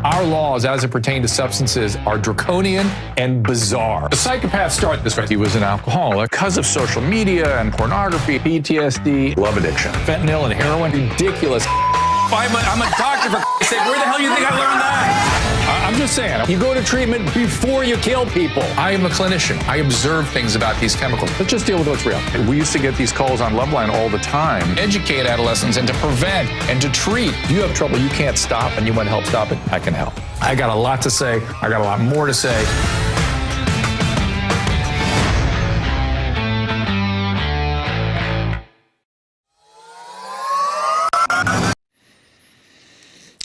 Our laws as it pertains to substances are draconian and bizarre. The psychopaths start this way. He was an alcoholic because of social media and pornography, PTSD, love addiction, fentanyl and heroin. Ridiculous. I'm a doctor, for Christ's sake. Where the hell do you think I learned that? I'm just saying, you go to treatment before you kill people. I am a clinician. I observe things about these chemicals. Let's just deal with what's real. We used to get these calls on Loveline all the time. Educate adolescents and to prevent and to treat. If you have trouble you can't stop and you want help stop it, I can help. I got a lot to say. I got a lot more to say.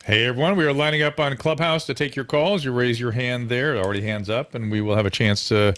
Hey everyone, we are lining up on Clubhouse to take your calls. You raise your hand there, already hands up, and we will have a chance to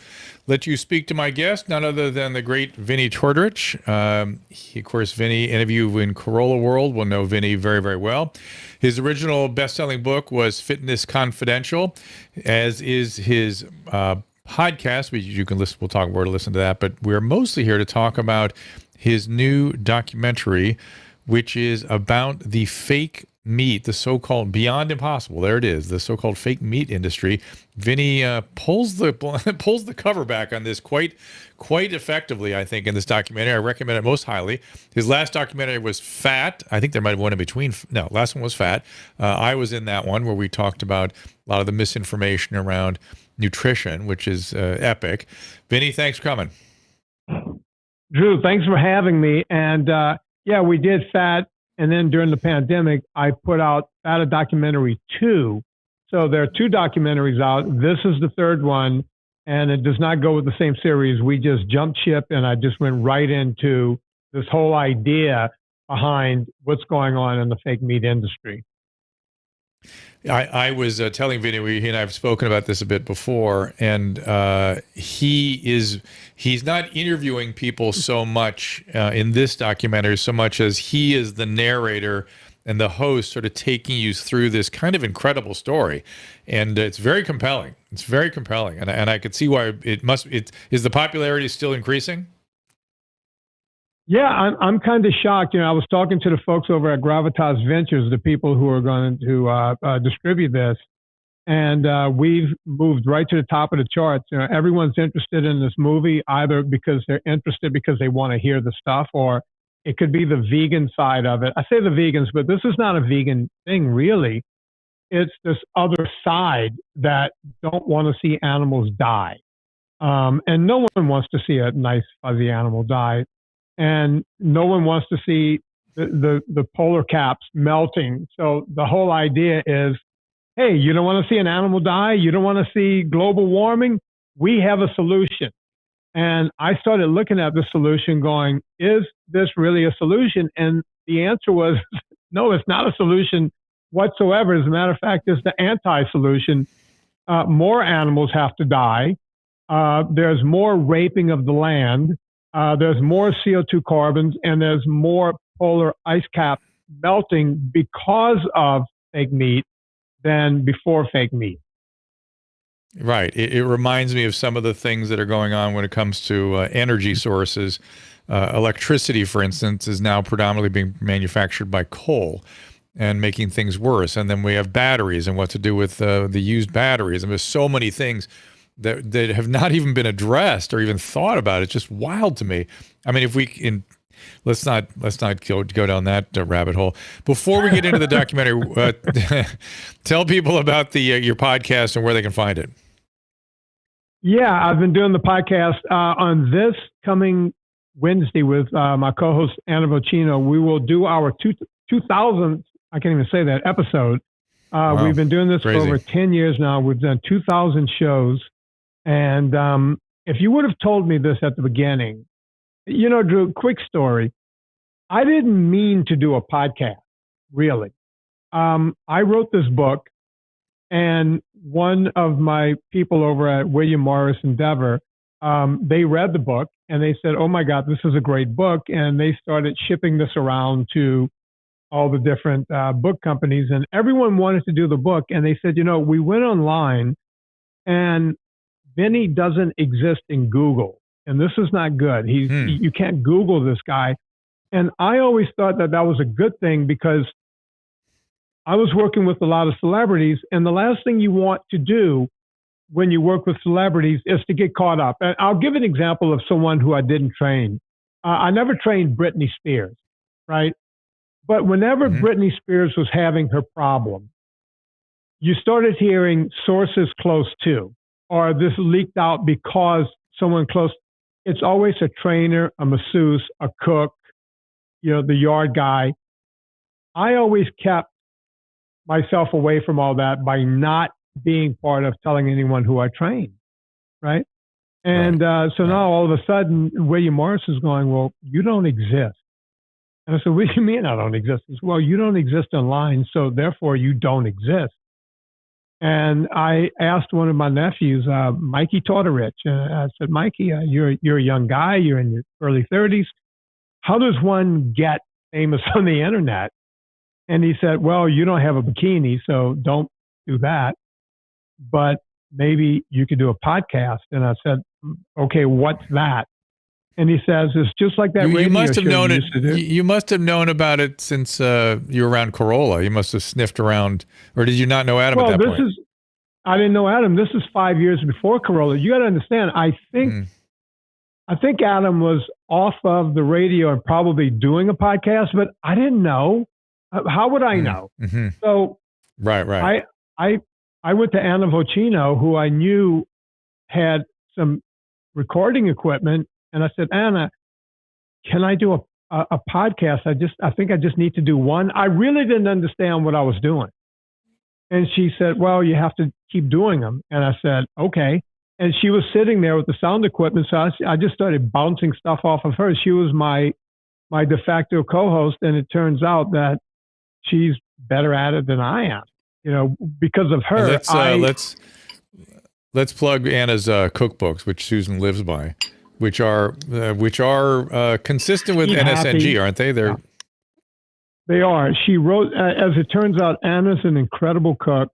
let you speak to my guest, none other than the great Vinnie Tortorich. Of course, Vinnie, any of you in Corolla world will know Vinnie very, very well. His original best-selling book was Fitness Confidential, as is his podcast, which you can listen. We'll talk more to listen to that, but we're mostly here to talk about his new documentary, which is about the fake meat, the so-called Beyond Impossible. There it is, the so-called fake meat industry. Vinnie pulls the cover back on this quite effectively, I think, in this documentary. I recommend it most highly. His last documentary was Fat. I think there might have one in between. No, last one was Fat. I was in that one where we talked about a lot of the misinformation around nutrition, which is epic. Vinnie, thanks for coming. Drew, thanks for having me. And yeah, we did Fat. And then during the pandemic, I put out Fat, a Documentary 2. So there are 2 documentaries out. This is the third one, and it does not go with the same series. We just jumped ship, and I just went right into this whole idea behind what's going on in the fake meat industry. I was telling Vinnie, he and I have spoken about this a bit before, and he's not interviewing people so much in this documentary so much as he is the narrator and the host, sort of taking you through this kind of incredible story, and it's very compelling. It's very compelling, and I could see why is the popularity still increasing? Yeah, I'm kind of shocked. You know, I was talking to the folks over at Gravitas Ventures, the people who are going to distribute this, and we've moved right to the top of the charts. You know, everyone's interested in this movie either because they're interested because they want to hear the stuff, or it could be the vegan side of it. I say the vegans, but this is not a vegan thing, really. It's this other side that don't want to see animals die, and no one wants to see a nice fuzzy animal die. And no one wants to see the polar caps melting. So the whole idea is, hey, you don't want to see an animal die? You don't want to see global warming? We have a solution. And I started looking at the solution going, is this really a solution? And the answer was, no, it's not a solution whatsoever. As a matter of fact, it's the anti-solution. More animals have to die. There's more raping of the land. There's more CO2 carbons, and there's more polar ice cap melting because of fake meat than before fake meat. Right. It reminds me of some of the things that are going on when it comes to energy sources. Electricity, for instance, is now predominantly being manufactured by coal and making things worse. And then we have batteries and what to do with the used batteries. And there's so many things that have not even been addressed or even thought about. It's just wild to me. I mean, if we can, let's not go down that rabbit hole. Before we get into the documentary, tell people about your podcast and where they can find it. Yeah, I've been doing the podcast on this coming Wednesday with my co-host Anna Vocino. We will do our 2000th, I can't even say that, episode. Wow, we've been doing this for over 10 years now. We've done 2,000 shows. And if you would have told me this at the beginning, you know, Drew, quick story. I didn't mean to do a podcast, really. I wrote this book, and one of my people over at William Morris Endeavor, they read the book, and they said, oh, my God, this is a great book. And they started shipping this around to all the different book companies, and everyone wanted to do the book. And they said, you know, we went online, and Vinnie doesn't exist in Google, and this is not good. You can't Google this guy. And I always thought that was a good thing, because I was working with a lot of celebrities, and the last thing you want to do when you work with celebrities is to get caught up. And I'll give an example of someone who I didn't train. I never trained Britney Spears, right? But whenever Britney Spears was having her problem, you started hearing sources close to, or this leaked out because someone close. It's always a trainer, a masseuse, a cook, the yard guy. I always kept myself away from all that by not being part of telling anyone who I trained, right? And so now all of a sudden, William Morris is going, well, you don't exist. And I said, what do you mean I don't exist? He said, well, you don't exist online, so therefore you don't exist. And I asked one of my nephews, Mikey Tortorich, I said, Mikey, you're a young guy, you're in your early 30s. How does one get famous on the internet? And he said, well, you don't have a bikini, so don't do that. But maybe you could do a podcast. And I said, okay, what's that? And he says, it's just like that radio you must have show known you it. used to do. You must have known about it since you were around Corolla. You must have sniffed around, or did you not know Adam at that point? I didn't know Adam. This is 5 years before Corolla. You got to understand, I think Adam was off of the radio and probably doing a podcast, but I didn't know. How would I know? So right. I went to Anna Vocino, who I knew had some recording equipment, and I said, Anna, can I do a podcast? I think I just need to do one. I really didn't understand what I was doing. And she said, well, you have to keep doing them. And I said, okay. And she was sitting there with the sound equipment, so I just started bouncing stuff off of her. She was my de facto co-host, and it turns out that she's better at it than I am, because of her. Let's plug Anna's cookbooks, which Susan lives by, which are consistent with NSNG, aren't they? They are. She wrote, as it turns out, Anna's an incredible cook.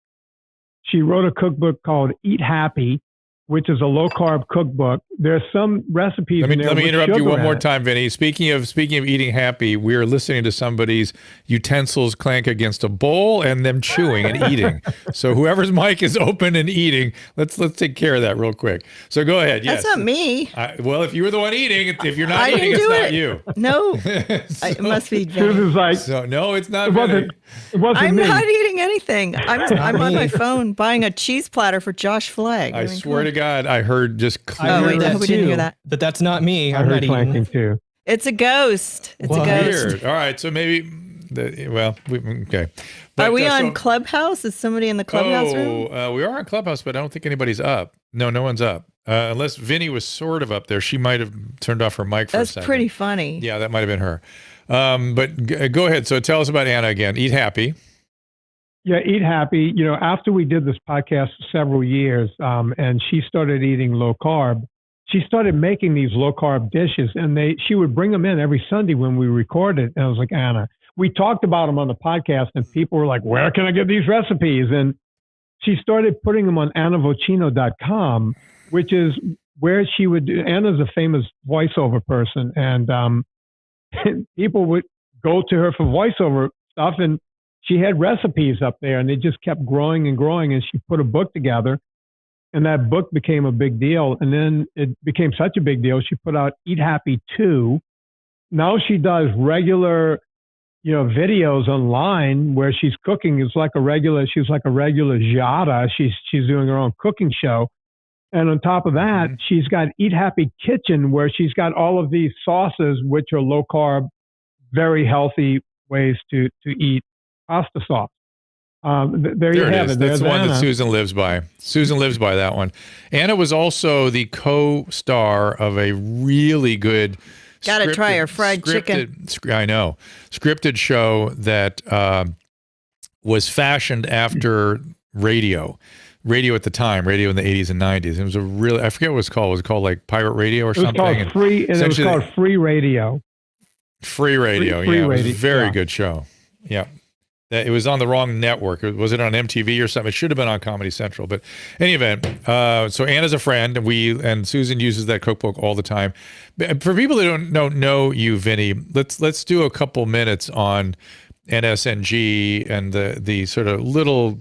She wrote a cookbook called Eat Happy, which is a low-carb cookbook. There's some recipes in there. Let me interrupt you one more it. time, Vinny. Speaking of eating happy, we're listening to somebody's utensils clank against a bowl and them chewing and eating. So whoever's mic is open and eating, let's take care of that real quick. So go ahead. Yes. That's not me. Well, if you were the one eating, if you're not eating, it's not you. No, it must be Vinny. No, it's not Vinny. It wasn't I'm me. not eating anything. I'm on my phone buying a cheese platter for Josh Flagg. I swear to God, I heard just clear. Oh, wait, I hope we didn't hear that. But that's not me. I I'm heard not clanking eating. too. It's a ghost. It's a ghost. Weird. All right, so maybe. Okay. Are we on Clubhouse? Is somebody in the Clubhouse room? We are on Clubhouse, but I don't think anybody's up. No one's up. Unless Vinny was sort of up there. She might have turned off her mic for a second. That's pretty funny. Yeah, that might have been her. But go ahead. So tell us about Anna again. Eat Happy. Yeah, Eat Happy. After we did this podcast for several years, and she started eating low carb, she started making these low carb dishes, and she would bring them in every Sunday when we recorded. And I was like, Anna, we talked about them on the podcast, and people were like, where can I get these recipes? And she started putting them on annavocino.com, which is where she would do. Anna's a famous voiceover person, and people would go to her for voiceover stuff, and she had recipes up there, and they just kept growing and growing. And she put a book together, and that book became a big deal. And then it became such a big deal, she put out Eat Happy 2. Now she does regular, videos online where she's cooking. She's like a regular Giada. She's doing her own cooking show. And on top of that, she's got Eat Happy Kitchen, where she's got all of these sauces, which are low carb, very healthy ways to eat pasta sauce. There you have it. That's the one Anna. that Susan lives by. Susan lives by that one. Anna was also the co-star of a really good Gotta try her fried chicken. I know. Scripted show that was fashioned after radio at the time, radio in the 80s and 90s. It was I forget what it was called. Was it called like Pirate Radio or something? It was called Free Radio. Free Radio, Free It was Radio, a very good show. Yeah. It was on the wrong network. Was it on MTV or something? It should have been on Comedy Central. But in any event, so Anna's a friend, and Susan uses that cookbook all the time. For people that don't know you, Vinny, let's do a couple minutes on NSNG and the sort of little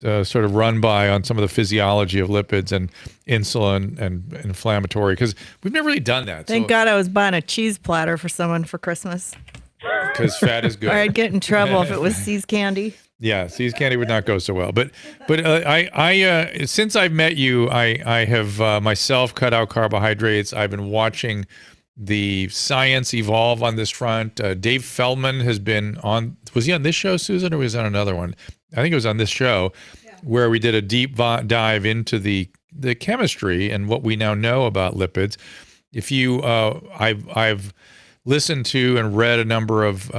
sort of run by on some of the physiology of lipids and insulin and inflammatory, because we've never really done that. Thank God I was buying a cheese platter for someone for Christmas. Because fat is good. Or I'd get in trouble if it was See's candy. Yeah, See's candy would not go so well. But I since I've met you, I have myself cut out carbohydrates. I've been watching the science evolve on this front. Dave Feldman has been on. Was he on this show, Susan, or was he on another one? I think it was on this show, where we did a deep dive into the chemistry and what we now know about lipids. If you, I've listened to and read a number of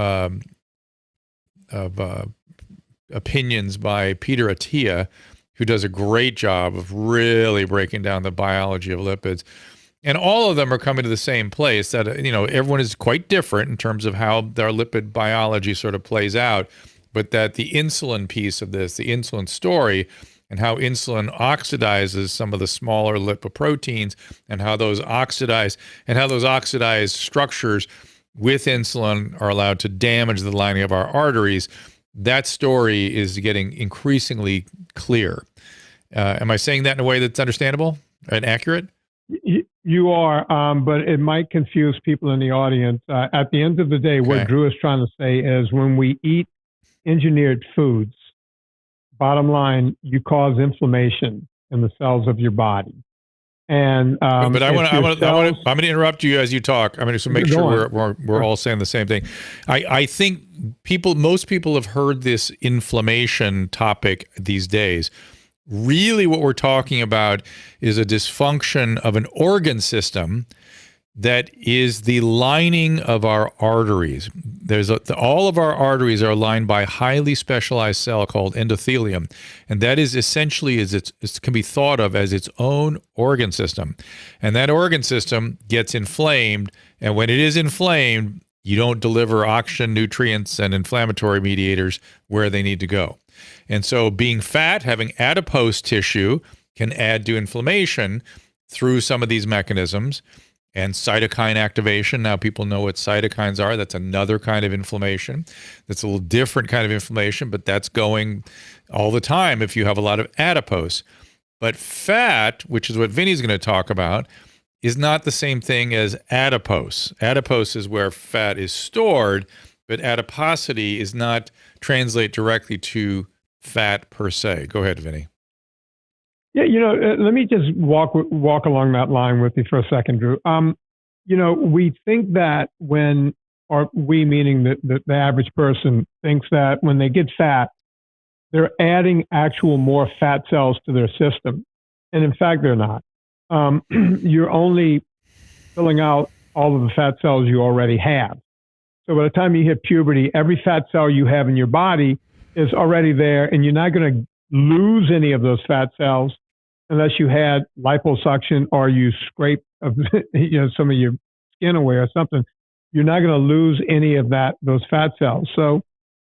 opinions by Peter Attia, who does a great job of really breaking down the biology of lipids. And all of them are coming to the same place, that, everyone is quite different in terms of how their lipid biology sort of plays out, but that the insulin piece of this, the insulin story, and how insulin oxidizes some of the smaller lipoproteins, and how those oxidized structures with insulin are allowed to damage the lining of our arteries. That story is getting increasingly clear. Am I saying that in a way that's understandable and accurate? You are, but it might confuse people in the audience. At the end of the day, what Drew is trying to say is when we eat engineered foods, bottom line, you cause inflammation in the cells of your body. And but I'm going to interrupt you as you talk. I'm going to make sure we're all saying the same thing. I think most people have heard this inflammation topic these days. Really, what we're talking about is a dysfunction of an organ system that is the lining of our arteries. All of our arteries are lined by a highly specialized cell called endothelium, and that is essentially it can be thought of as its own organ system. And that organ system gets inflamed, and when it is inflamed, you don't deliver oxygen, nutrients, and inflammatory mediators where they need to go. And so being fat, having adipose tissue, can add to inflammation through some of these mechanisms. And cytokine activation, now people know what cytokines are. That's another kind of inflammation. That's a little different kind of inflammation, but that's going all the time if you have a lot of adipose. But fat, which is what Vinny's going to talk about, is not the same thing as adipose. Adipose is where fat is stored, but adiposity is not translate directly to fat per se. Go ahead, Vinny. Yeah, let me just walk along that line with you for a second, Drew. We think that we meaning the average person thinks that when they get fat, they're adding actual more fat cells to their system. And in fact, they're not. You're only filling out all of the fat cells you already have. So by the time you hit puberty, every fat cell you have in your body is already there, and you're not going to lose any of those fat cells unless you had liposuction or you scrape some of your skin away or something. You're not going to lose any of those fat cells. So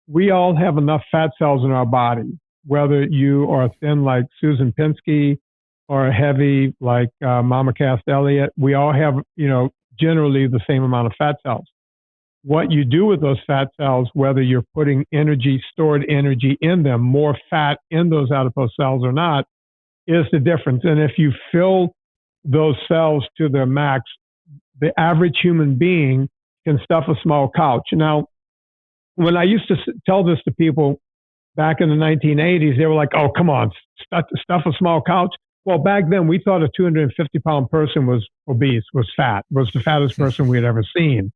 we all have enough fat cells in our body, whether you are thin like Susan Pinsky or heavy like Mama Cass Elliott. We all have, generally the same amount of fat cells. What you do with those fat cells, whether you're putting stored energy in them, more fat in those adipose cells or not, is the difference. And if you fill those cells to their max, the average human being can stuff a small couch. Now, when I used to tell this to people back in the 1980s, they were like, oh, come on, stuff a small couch. Well, back then we thought a 250-pound person was obese, was fat, was the fattest person we had ever seen.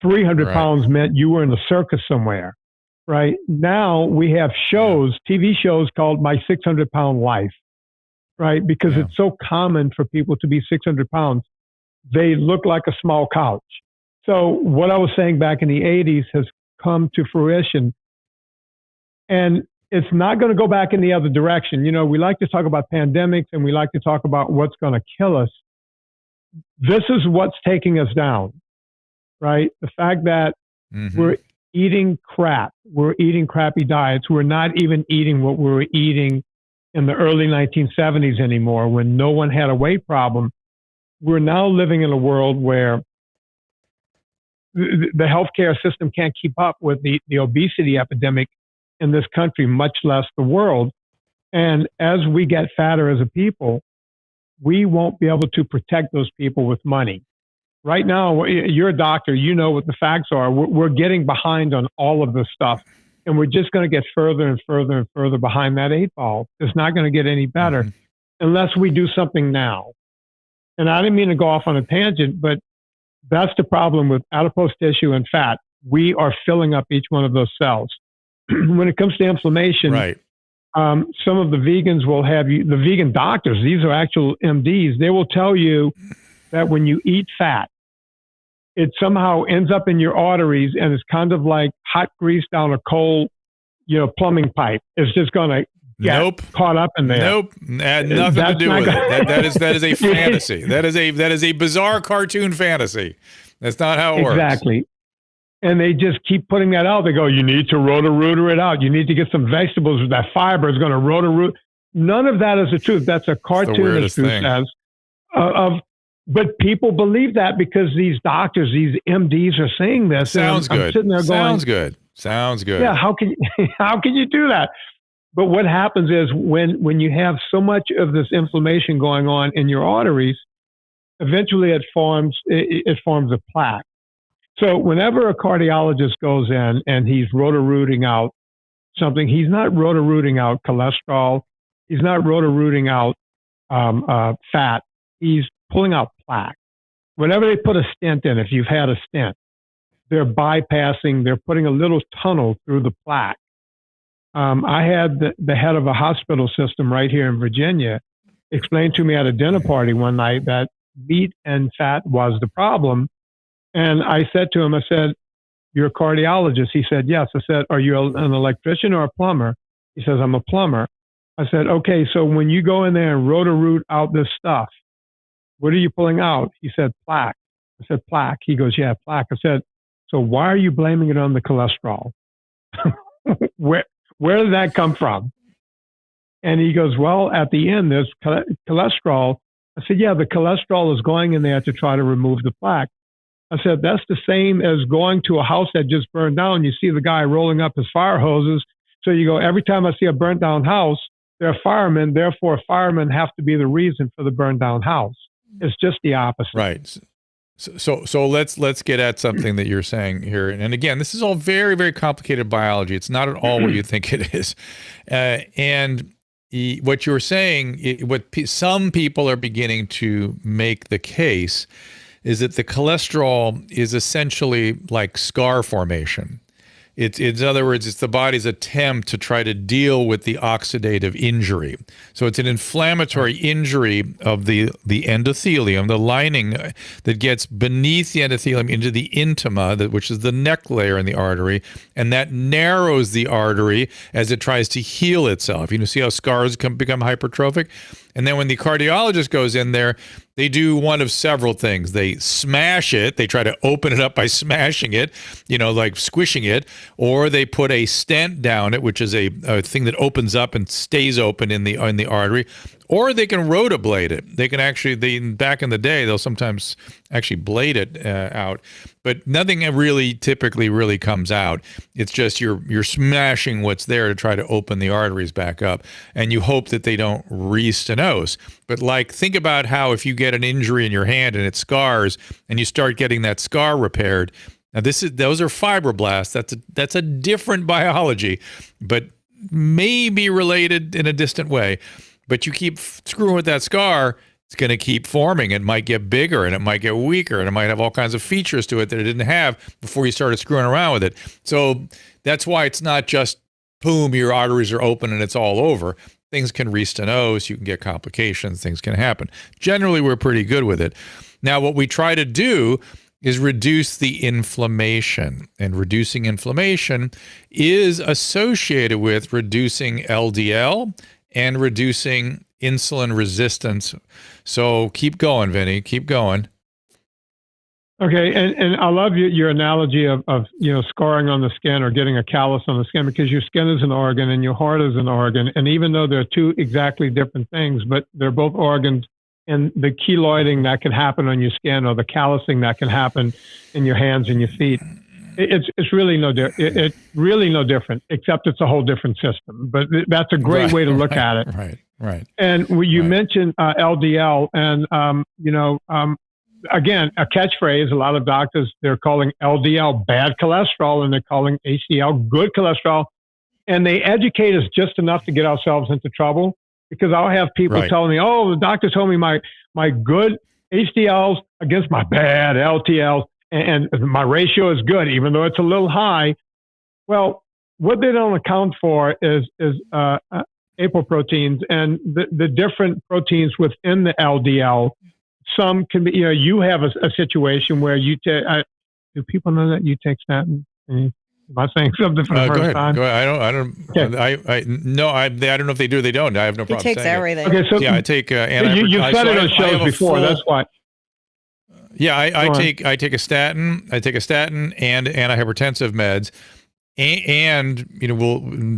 300 pounds meant you were in a circus somewhere, right? Now we have TV shows called My 600-Pound Life, right? Because it's so common for people to be 600 pounds. They look like a small couch. So what I was saying back in the 80s has come to fruition. And it's not going to go back in the other direction. We like to talk about pandemics and we like to talk about what's going to kill us. This is what's taking us down. Right? The fact that we're eating crap, we're eating crappy diets, we're not even eating what we were eating in the early 1970s anymore when no one had a weight problem. We're now living in a world where the healthcare system can't keep up with the obesity epidemic in this country, much less the world. And as we get fatter as a people, we won't be able to protect those people with money. Right now, you're a doctor, you know what the facts are. We're getting behind on all of this stuff, and we're just going to get further and further and further behind that 8 ball. It's not going to get any better unless we do something now. And I didn't mean to go off on a tangent, but that's the problem with adipose tissue and fat. We are filling up each one of those cells. When it comes to inflammation, Right. Some of the vegans will have you, the vegan doctors, these are actual MDs, they will tell you that when you eat fat, it somehow ends up in your arteries and it's kind of like hot grease down a coal, plumbing pipe. It's just going to get caught up in there. Nope. Had nothing to do with it. That is a fantasy. That is a bizarre cartoon fantasy. That's not how it works. Exactly. And they just keep putting that out. They go, you need to roto-rooter it out. You need to get some vegetables with that fiber. It's going to roto-root. None of that is the truth. That's a cartoonist who says, but people believe that because these doctors, these MDs are saying this. Sounds good. I'm sitting there going, Sounds good. Yeah, how can you do that? But what happens is when you have so much of this inflammation going on in your arteries, eventually it forms a plaque. So whenever a cardiologist goes in and he's roto-rooting out something, he's not roto-rooting out cholesterol. He's not roto-rooting out fat. He's pulling out plaque. Whenever they put a stent in, if you've had a stent, they're putting a little tunnel through the plaque. I had the head of a hospital system right here in Virginia explain to me at a dinner party one night that meat and fat was the problem. And I said to him, I said, you're a cardiologist? He said, yes. I said, are you an electrician or a plumber? He says, I'm a plumber. I said, okay, so when you go in there and roto-root out this stuff, what are you pulling out? He said, plaque. I said, plaque. He goes, yeah, plaque. I said, so why are you blaming it on the cholesterol? Where did that come from? And he goes, well, at the end, there's cholesterol. I said, yeah, the cholesterol is going in there to try to remove the plaque. I said, that's the same as going to a house that just burned down. You see the guy rolling up his fire hoses. So you go, every time I see a burnt down house, there are firemen. Therefore, firemen have to be the reason for the burned down house. It's just the opposite. Right. So let's get at something that you're saying here. And again, this is all very, very complicated biology. It's not at all what you think it is. And what you're saying, some people are beginning to make the case is that the cholesterol is essentially like scar formation. It's in other words, it's the body's attempt to try to deal with the oxidative injury. So it's an inflammatory injury of the endothelium, the lining that gets beneath the endothelium into the intima, which is the neck layer in the artery, and that narrows the artery as it tries to heal itself. You know, see how scars become hypertrophic? And then when the cardiologist goes in there, they do one of several things. They smash it. They try to open it up by smashing it, like squishing it, or they put a stent down it, which is a thing that opens up and stays open in the artery, or they can rotablate it. They can actually, back in the day, they'll sometimes actually blade it out, but nothing typically really comes out. It's just you're smashing what's there to try to open the arteries back up, and you hope that they don't re-stenose. But think about how if you get an injury in your hand and it scars, and you start getting that scar repaired. Now those are fibroblasts. That's a different biology, but may be related in a distant way. But you keep screwing with that scar, it's going to keep forming. It might get bigger, and it might get weaker, and it might have all kinds of features to it that it didn't have before you started screwing around with it. So that's why it's not just, boom, your arteries are open and it's all over. Things can re-stenose, you can get complications, things can happen. Generally, we're pretty good with it. Now, what we try to do is reduce the inflammation, and reducing inflammation is associated with reducing LDL and reducing insulin resistance. So keep going, Vinny, keep going. Okay, and I love your analogy of scarring on the skin or getting a callus on the skin, because your skin is an organ and your heart is an organ. And even though they're two exactly different things, but they're both organs and the keloiding that can happen on your skin, or the callousing that can happen in your hands and your feet. It's really it's really no different, except it's a whole different system. But that's a great way to look at it. Right. And you mentioned LDL, and again, a catchphrase. A lot of doctors, they're calling LDL bad cholesterol, and they're calling HDL good cholesterol, and they educate us just enough to get ourselves into trouble. Because I'll have people telling me, "Oh, the doctor told me my good HDLs against my bad LTLs, and my ratio is good, even though it's a little high." Well, what they don't account for is apoproteins and the different proteins within the LDL. Some can be, you have a situation where you take. Do people know that you take statins? Am I saying something for the first time? Go ahead. I don't. Okay. I don't know if they do or they don't. I have no problem. He takes everything. Okay, so I take. You've said it on shows before. That's why. Yeah, I take a statin. I take a statin and antihypertensive meds, and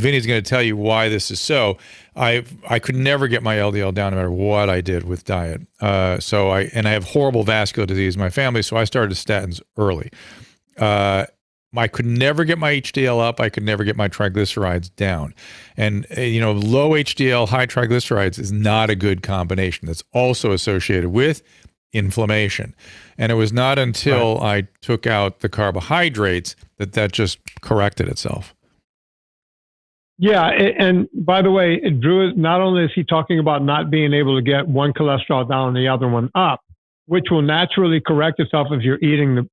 Vinny's going to tell you why this is so. I could never get my LDL down no matter what I did with diet. So I have horrible vascular disease in my family, so I started statins early. I could never get my HDL up. I could never get my triglycerides down. And, low HDL, high triglycerides is not a good combination. That's also associated with inflammation. And it was not until I took out the carbohydrates that just corrected itself. Yeah. And by the way, Drew, not only is he talking about not being able to get one cholesterol down and the other one up, which will naturally correct itself if you're eating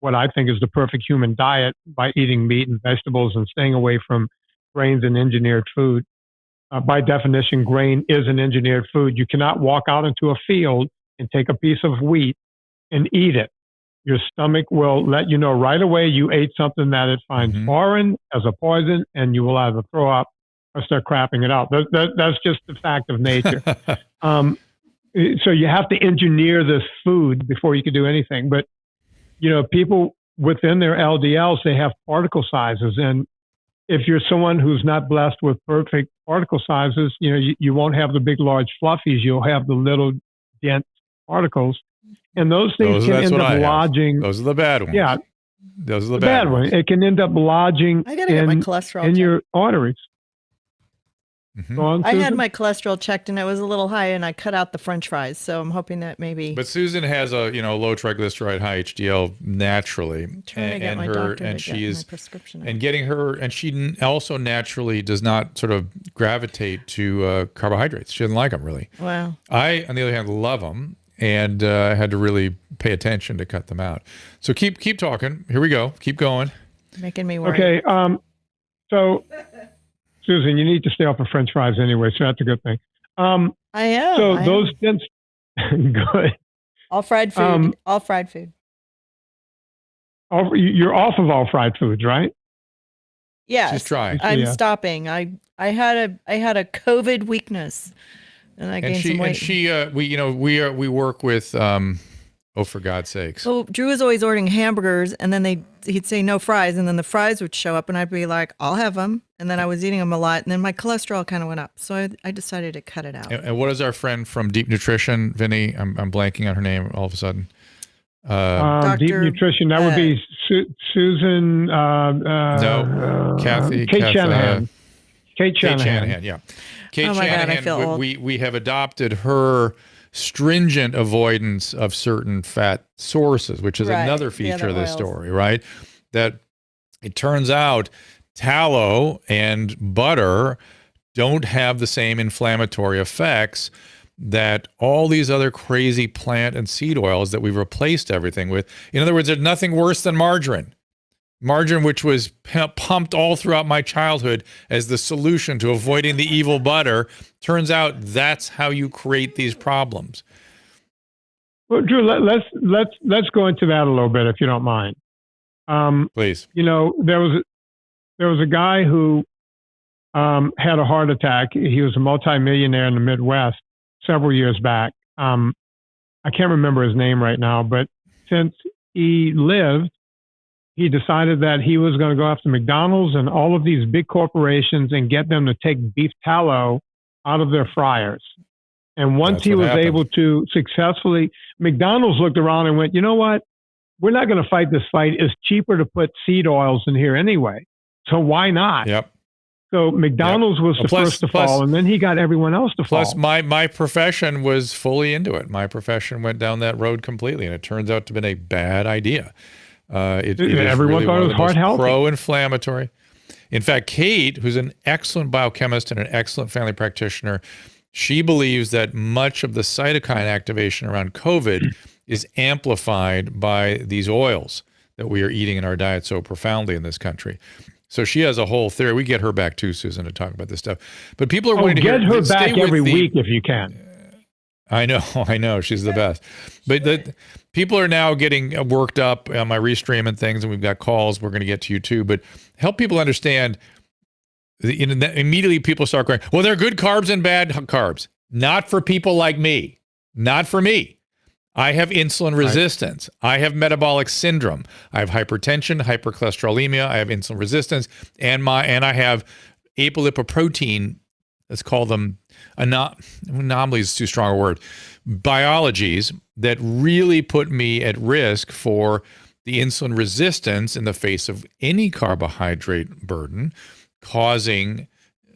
what I think is the perfect human diet by eating meat and vegetables and staying away from grains and engineered food. By definition, grain is an engineered food. You cannot walk out into a field and take a piece of wheat and eat it. Your stomach will let you know right away you ate something that it finds foreign as a poison, and you will either throw up or start crapping it out. That's just the fact of nature. So you have to engineer this food before you can do anything. But people within their LDLs, they have particle sizes. And if you're someone who's not blessed with perfect particle sizes, you won't have the big, large fluffies. You'll have the little dense particles. And those things can end up lodging. Those are the bad ones. Yeah. Those are the bad ones. It can end up lodging I gotta get my cholesterol in your arteries. I had my cholesterol checked and it was a little high, and I cut out the French fries. So I'm hoping that maybe. But Susan has a low triglyceride, high HDL naturally, I'm trying to get my doctor to get my prescription. And getting her, and she also naturally does not sort of gravitate to carbohydrates. She doesn't like them really. Wow. I, on the other hand, love them, and I had to really pay attention to cut them out. So keep talking. Here we go. Keep going. Making me worry. Okay. So. Susan, you need to stay off of French fries anyway, so that's a good thing. I am. So those dense, good. All fried food. All fried food. You're off of all fried foods, right? Yes. She's trying. I'm stopping. I had a COVID weakness, and I gained some weight. And she, we work with. Oh, for God's sakes. So Drew was always ordering hamburgers, and then he'd say no fries, and then the fries would show up, and I'd be like, I'll have them. And then I was eating them a lot, and then my cholesterol kind of went up. So I decided to cut it out. And what is our friend from Deep Nutrition, Vinny? I'm blanking on her name all of a sudden. Deep Nutrition, that would be Susan. No, Kathy. Kate Shanahan. Kate Shanahan, yeah. Kate Shanahan, God, I feel old. We have adopted her stringent avoidance of certain fat sources, which is another feature of this story, right? That it turns out tallow and butter don't have the same inflammatory effects that all these other crazy plant and seed oils that we've replaced everything with. In other words, there's nothing worse than margarine. Margarine, which was pumped all throughout my childhood as the solution to avoiding the evil butter, turns out that's how you create these problems. Well, Drew, let's go into that a little bit, if you don't mind. Please. There was a guy who had a heart attack. He was a multimillionaire in the Midwest several years back. I can't remember his name right now, but since he lived, he decided that he was going to go after McDonald's and all of these big corporations and get them to take beef tallow out of their fryers. And once he was able to successfully, McDonald's looked around and went, you know what? We're not going to fight this fight. It's cheaper to put seed oils in here anyway. So why not? Yep. So McDonald's was the first to fall, and then he got everyone else to fall. Plus, my profession was fully into it. My profession went down that road completely, and it turns out to have been a bad idea. Everyone thought it was heart healthy. Pro-inflammatory. In fact, Kate, who's an excellent biochemist and an excellent family practitioner, she believes that much of the cytokine activation around COVID is amplified by these oils that we are eating in our diet so profoundly in this country. So she has a whole theory. We get her back too, Susan, to talk about this stuff. But people are wanting to hear. Get her back every week if you can. I know. She's the best. But people are now getting worked up on my restream and things, and we've got calls. We're going to get to you too. But help people understand. Immediately people start going, well, there are good carbs and bad carbs. Not for people like me. Not for me. I have insulin resistance. I have metabolic syndrome. I have hypertension, hypercholesterolemia. I have insulin resistance, and I have apolipoprotein. Let's call them anomalies. Is too strong a word. Biologies that really put me at risk for the insulin resistance in the face of any carbohydrate burden, causing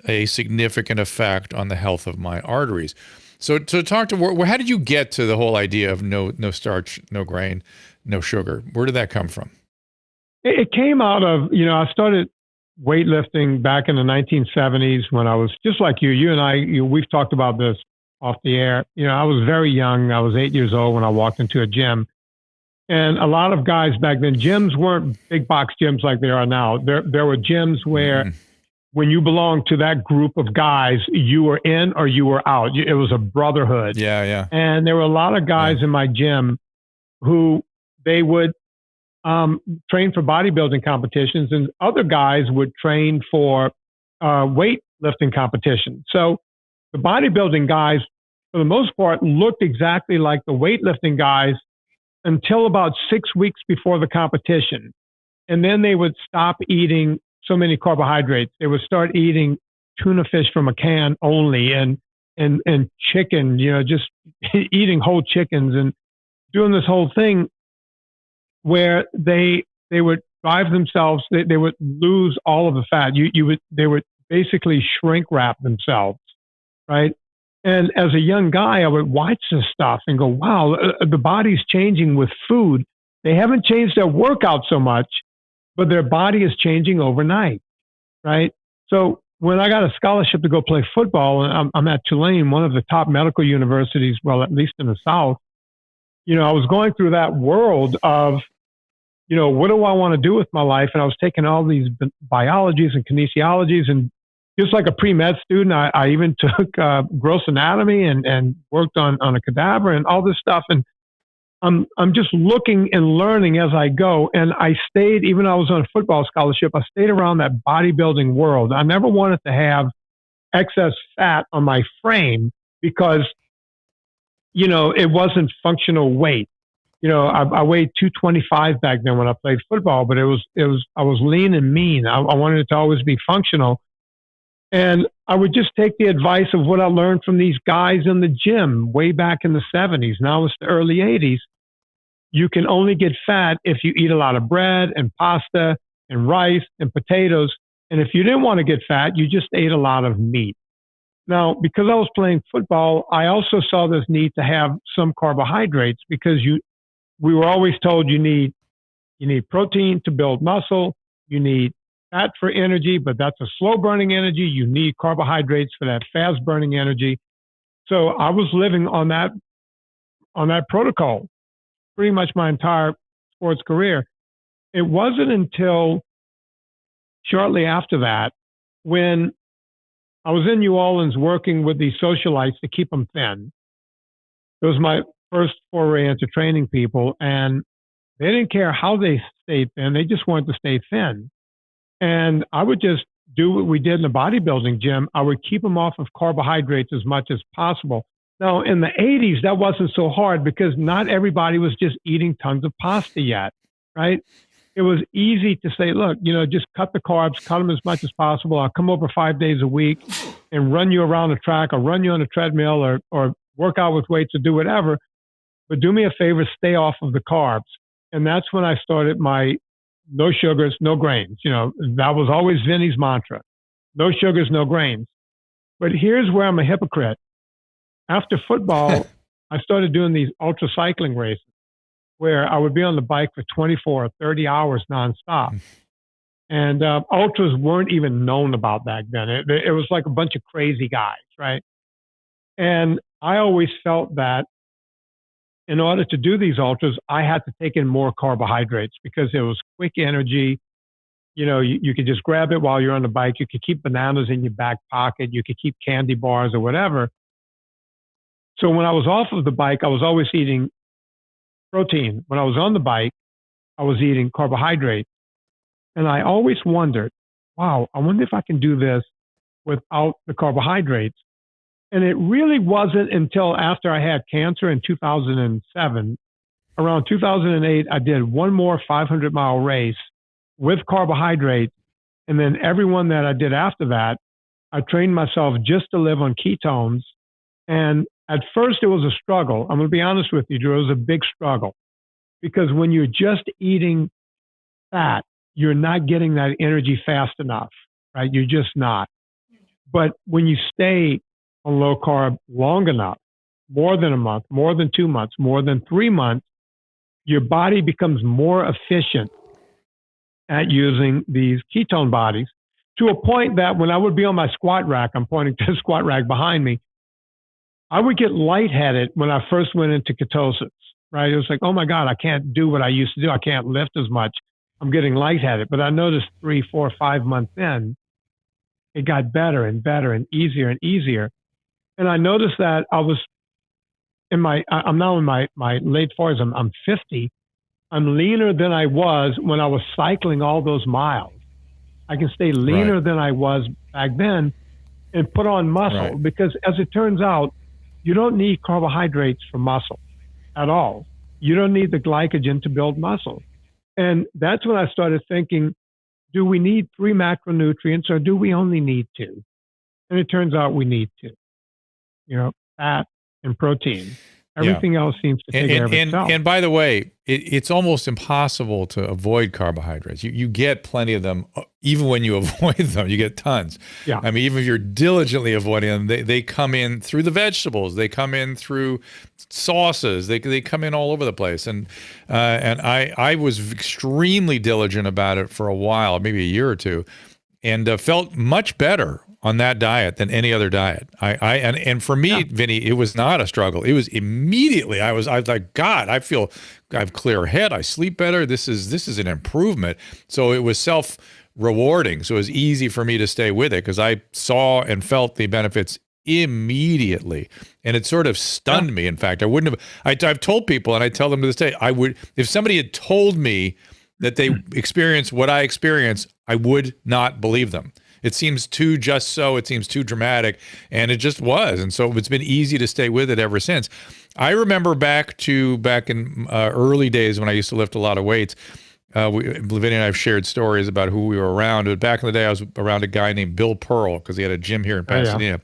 a significant effect on the health of my arteries. So to talk to, how did you get to the whole idea of no starch, no grain, no sugar? Where did that come from? It came out of, I started weightlifting back in the 1970s when I was just like you. You and I, we've talked about this off the air. I was very young. I was 8 years old when I walked into a gym. And a lot of guys back then, gyms weren't big box gyms like they are now. There were gyms where when you belonged to that group of guys, you were in or you were out. It was a brotherhood. Yeah. And there were a lot of guys in my gym who they would train for bodybuilding competitions, and other guys would train for weightlifting competitions. So the bodybuilding guys, for the most part, looked exactly like the weightlifting guys until about 6 weeks before the competition. And then they would stop eating so many carbohydrates. They would start eating tuna fish from a can only, and chicken, just eating whole chickens and doing this whole thing where they would drive themselves. They would lose all of the fat. They would basically shrink wrap themselves, right? And as a young guy, I would watch this stuff and go, wow, the body's changing with food. They haven't changed their workout so much, but their body is changing overnight, right? So when I got a scholarship to go play football, and I'm at Tulane, one of the top medical universities, well, at least in the South, I was going through that world of, what do I want to do with my life? And I was taking all these biologies and kinesiologies, and just like a pre-med student, I even took gross anatomy and worked on a cadaver and all this stuff. And I'm just looking and learning as I go. And I stayed, even though I was on a football scholarship, I stayed around that bodybuilding world. I never wanted to have excess fat on my frame because, it wasn't functional weight. I weighed 225 back then when I played football, but I was lean and mean. I wanted it to always be functional. And I would just take the advice of what I learned from these guys in the gym way back in the 70s. Now it's the early 80s. You can only get fat if you eat a lot of bread and pasta and rice and potatoes. And if you didn't want to get fat, you just ate a lot of meat. Now, because I was playing football, I also saw this need to have some carbohydrates because we were always told you need protein to build muscle, you need fat for energy, but that's a slow burning energy. You need carbohydrates for that fast burning energy. So I was living on that protocol pretty much my entire sports career. It wasn't until shortly after that when I was in New Orleans working with these socialites to keep them thin. It was my first foray into training people, and they didn't care how they stayed thin. They just wanted to stay thin. And I would just do what we did in the bodybuilding gym. I would keep them off of carbohydrates as much as possible. Now, in the 80s, that wasn't so hard because not everybody was just eating tons of pasta yet, right? It was easy to say, look, just cut the carbs, cut them as much as possible. I'll come over 5 days a week and run you around the track or run you on a treadmill or work out with weights or do whatever, but do me a favor, stay off of the carbs. And that's when I started my no sugars, no grains. That was always Vinnie's mantra. No sugars, no grains. But here's where I'm a hypocrite. After football, I started doing these ultra cycling races where I would be on the bike for 24 or 30 hours nonstop. And ultras weren't even known about back then. It was like a bunch of crazy guys, right? And I always felt that in order to do these ultras, I had to take in more carbohydrates because it was quick energy. You could just grab it while you're on the bike. You could keep bananas in your back pocket. You could keep candy bars or whatever. So when I was off of the bike, I was always eating protein. When I was on the bike, I was eating carbohydrates. And I always wondered, wow, I wonder if I can do this without the carbohydrates. And it really wasn't until after I had cancer in 2007, around 2008, I did one more 500-mile race with carbohydrates. And then every one that I did after that, I trained myself just to live on ketones. And at first it was a struggle. I'm going to be honest with you, Drew, it was a big struggle. Because when you're just eating fat, you're not getting that energy fast enough, right? You're just not. But when you stay on low carb long enough, more than a month, more than 2 months, more than 3 months, your body becomes more efficient at using these ketone bodies to a point that when I would be on my squat rack, I'm pointing to the squat rack behind me, I would get lightheaded when I first went into ketosis, right? It was like, oh my God, I can't do what I used to do. I can't lift as much. I'm getting lightheaded. But I noticed 3, 4, 5 months in, it got better and better and easier and easier. And I noticed that I was I'm now in my late 40s. I'm 50. I'm leaner than I was when I was cycling all those miles. I can stay leaner than I was back then and put on muscle because as it turns out, you don't need carbohydrates for muscle at all. You don't need the glycogen to build muscle. And that's when I started thinking, do we need 3 macronutrients or do we only need 2? And it turns out we need 2. Fat and protein. Everything else seems to take care of itself. And by the way, it's almost impossible to avoid carbohydrates. You get plenty of them, even when you avoid them, you get tons. Yeah. I mean, even if you're diligently avoiding them, they come in through the vegetables. They come in through sauces. They come in all over the place. And I was extremely diligent about it for a while, maybe a year or two, and felt much better on that diet than any other diet. And for me, Vinnie, it was not a struggle. It was immediately, I was like, God, I have clear head. I sleep better. This is an improvement. So it was self-rewarding. So it was easy for me to stay with it because I saw and felt the benefits immediately. And it sort of stunned me. In fact, I wouldn't have, I've told people, and I tell them to this day, I would, if somebody had told me that they experienced what I experienced, I would not believe them. It seems too just so, it seems too dramatic, and it just was. And so it's been easy to stay with it ever since. I remember back in early days when I used to lift a lot of weights, Vinnie and I have shared stories about who we were around. But back in the day, I was around a guy named Bill Pearl because he had a gym here in Pasadena.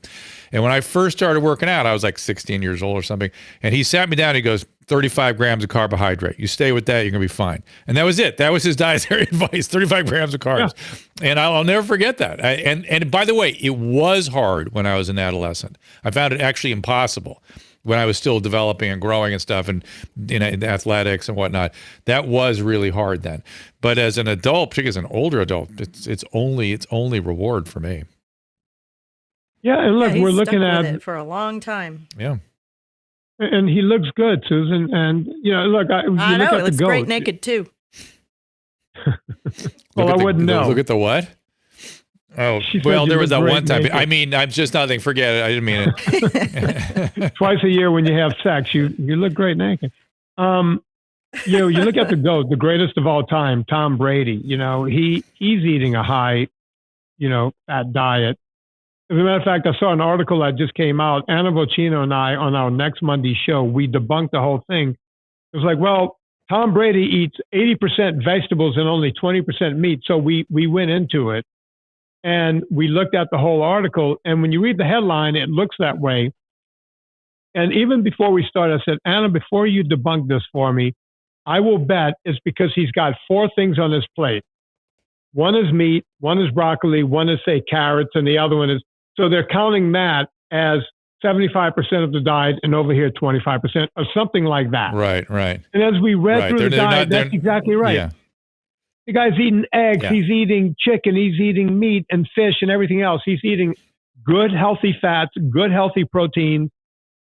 And when I first started working out, I was like 16 years old or something. And he sat me down and he goes, 35 grams of carbohydrate. You stay with that, you're going to be fine. And that was it. That was his dietary advice, 35 grams of carbs. Yeah. And I'll never forget that. And by the way, it was hard when I was an adolescent. I found it actually impossible when I was still developing and growing and stuff and in athletics and whatnot. That was really hard then. But as an adult, particularly as an older adult, it's only reward for me. Yeah, and look, we're looking at it for a long time. Yeah. And he looks good, Susan. And, look, I know, it looks great naked, too. Well, I wouldn't know. Look at the what? Oh, well, there was that one time. Naked. I mean, I'm just nothing. Forget it. I didn't mean it. Twice a year when you have sex, you look great naked. You look at the GOAT, the greatest of all time, Tom Brady. He's eating a high, fat diet. As a matter of fact, I saw an article that just came out. Anna Vocino and I, on our next Monday show, we debunked the whole thing. It was like, well, Tom Brady eats 80% vegetables and only 20% meat. So we went into it and we looked at the whole article. And when you read the headline, it looks that way. And even before we started, I said, Anna, before you debunk this for me, I will bet it's because he's got 4 things on his plate. One is meat, one is broccoli, one is, say, carrots, and the other one is, so they're counting that as 75% of the diet and over here 25% or something like that. Right. And as we read through the diet, that's exactly right. Yeah. The guy's eating eggs, Yeah. he's eating chicken, he's eating meat and fish and everything else. He's eating good, healthy fats, good, healthy protein,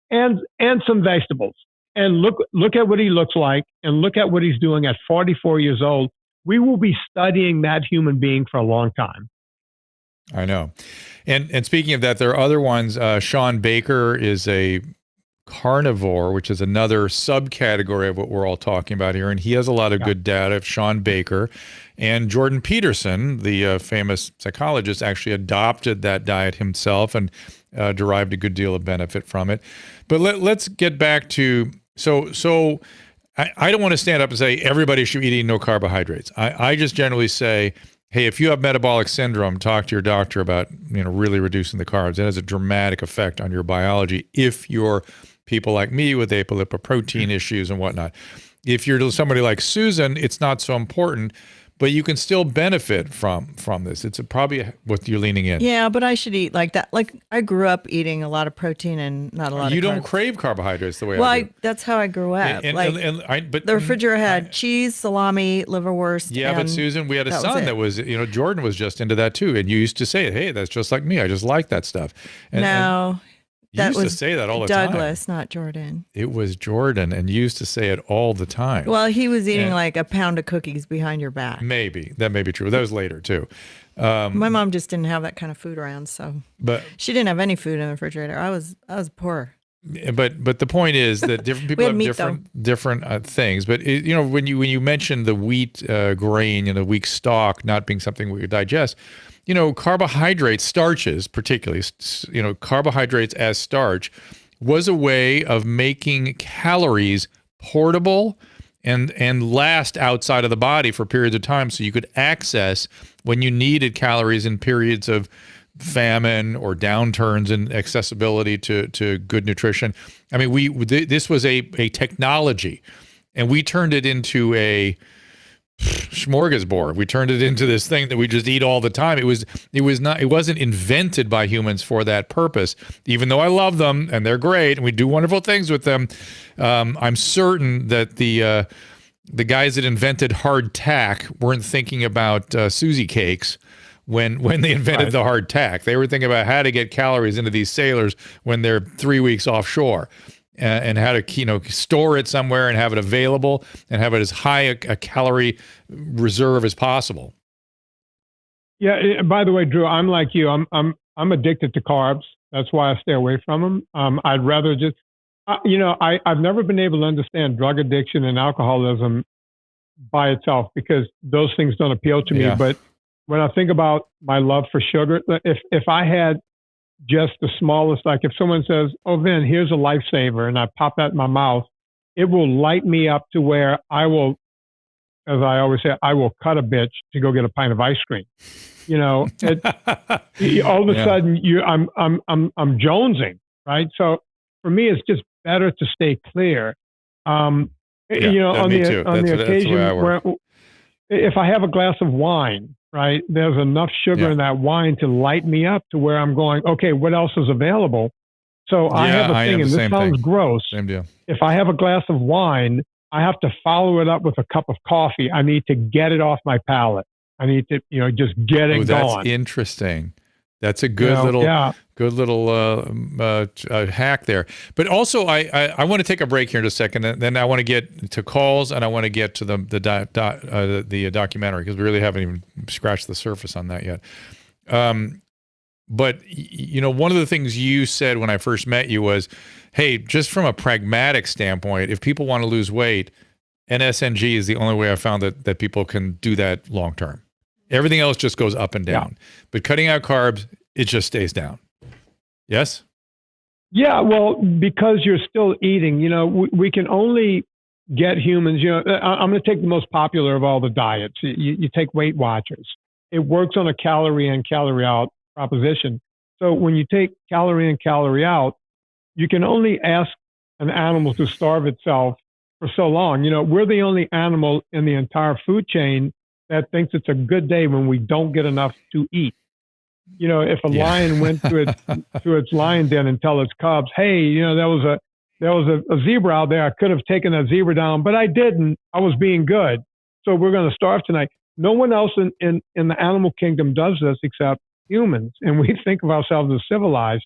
and some vegetables. And look at what he looks like, and look at what he's doing at 44 years old. We will be studying that human being for a long time. I know. And speaking of that, there are other ones. Sean Baker is a carnivore, which is another subcategory of what we're all talking about here. And he has a lot of good data. Sean Baker and Jordan Peterson, the famous psychologist, actually adopted that diet himself and derived a good deal of benefit from it. But let's get back to, so I don't want to stand up and say everybody should be eating no carbohydrates. I just generally say, hey, if you have metabolic syndrome, talk to your doctor about, really reducing the carbs. It has a dramatic effect on your biology if you're people like me with apolipoprotein issues and whatnot. If you're somebody like Susan, it's not so important, but you can still benefit from this. It's probably what you're leaning in. Yeah, but I should eat like that. Like I grew up eating a lot of protein and not a lot of carbs. You don't crave carbohydrates the way I do. That's how I grew up. But the refrigerator had cheese, salami, liverwurst. Yeah, but Susan, we had a son that was, Jordan was just into that too. And you used to say, hey, that's just like me. I just like that stuff. And you used to say that all the time. Douglas, not Jordan. It was Jordan, and you used to say it all the time. Well, he was eating like a pound of cookies behind your back. Maybe. That may be true. That was later, too. My mom just didn't have that kind of food around, so she didn't have any food in the refrigerator. I was poor. But the point is that different people have different things. But when you mentioned the wheat grain and the wheat stalk not being something we could digest, carbohydrates, starches, particularly, carbohydrates as starch was a way of making calories portable and last outside of the body for periods of time, so you could access when you needed calories in periods of famine or downturns in accessibility to good nutrition. I mean, this was a technology, and we turned it into a smorgasbord. We turned it into this thing that we just eat all the time. It wasn't invented by humans for that purpose. Even though I love them and they're great and we do wonderful things with them, I'm certain that the guys that invented hardtack weren't thinking about Susie cakes when they invented the hardtack. They were thinking about how to get calories into these sailors when they're 3 weeks offshore. And how to store it somewhere and have it available and have it as high a calorie reserve as possible. Yeah. By the way, Drew, I'm like you. I'm addicted to carbs. That's why I stay away from them. I'd rather just, I've never been able to understand drug addiction and alcoholism by itself because those things don't appeal to me. But when I think about my love for sugar, if I had just the smallest, like if someone says, oh, Vin, here's a lifesaver, and I pop that in my mouth, it will light me up to where I will, as I always say, I will cut a bitch to go get a pint of ice cream. All of a sudden I'm jonesing, right? So for me, it's just better to stay clear. On the occasion where if I have a glass of wine, right, there's enough sugar in that wine to light me up to where I'm going, okay, what else is available? So I have a thing, and this sounds gross. Same deal. If I have a glass of wine, I have to follow it up with a cup of coffee. I need to get it off my palate. I need to, just get it going. That's interesting. That's a good little hack there. But also, I want to take a break here in a second, and then I want to get to calls, and I want to get to the documentary because we really haven't even scratched the surface on that yet. But one of the things you said when I first met you was, hey, just from a pragmatic standpoint, if people want to lose weight, NSNG is the only way I found that people can do that long term. Everything else just goes up and down. But cutting out carbs, it just stays down. Yes? Yeah, well, because you're still eating, we can only get humans, I'm going to take the most popular of all the diets. You take Weight Watchers. It works on a calorie in, calorie out proposition. So when you take calorie in, calorie out, you can only ask an animal to starve itself for so long. We're the only animal in the entire food chain that thinks it's a good day when we don't get enough to eat. If a lion went to its lion den and tell its cubs, "Hey, there was a zebra out there. I could have taken that zebra down, but I didn't. I was being good. So we're going to starve tonight." No one else in the animal kingdom does this except humans, and we think of ourselves as civilized.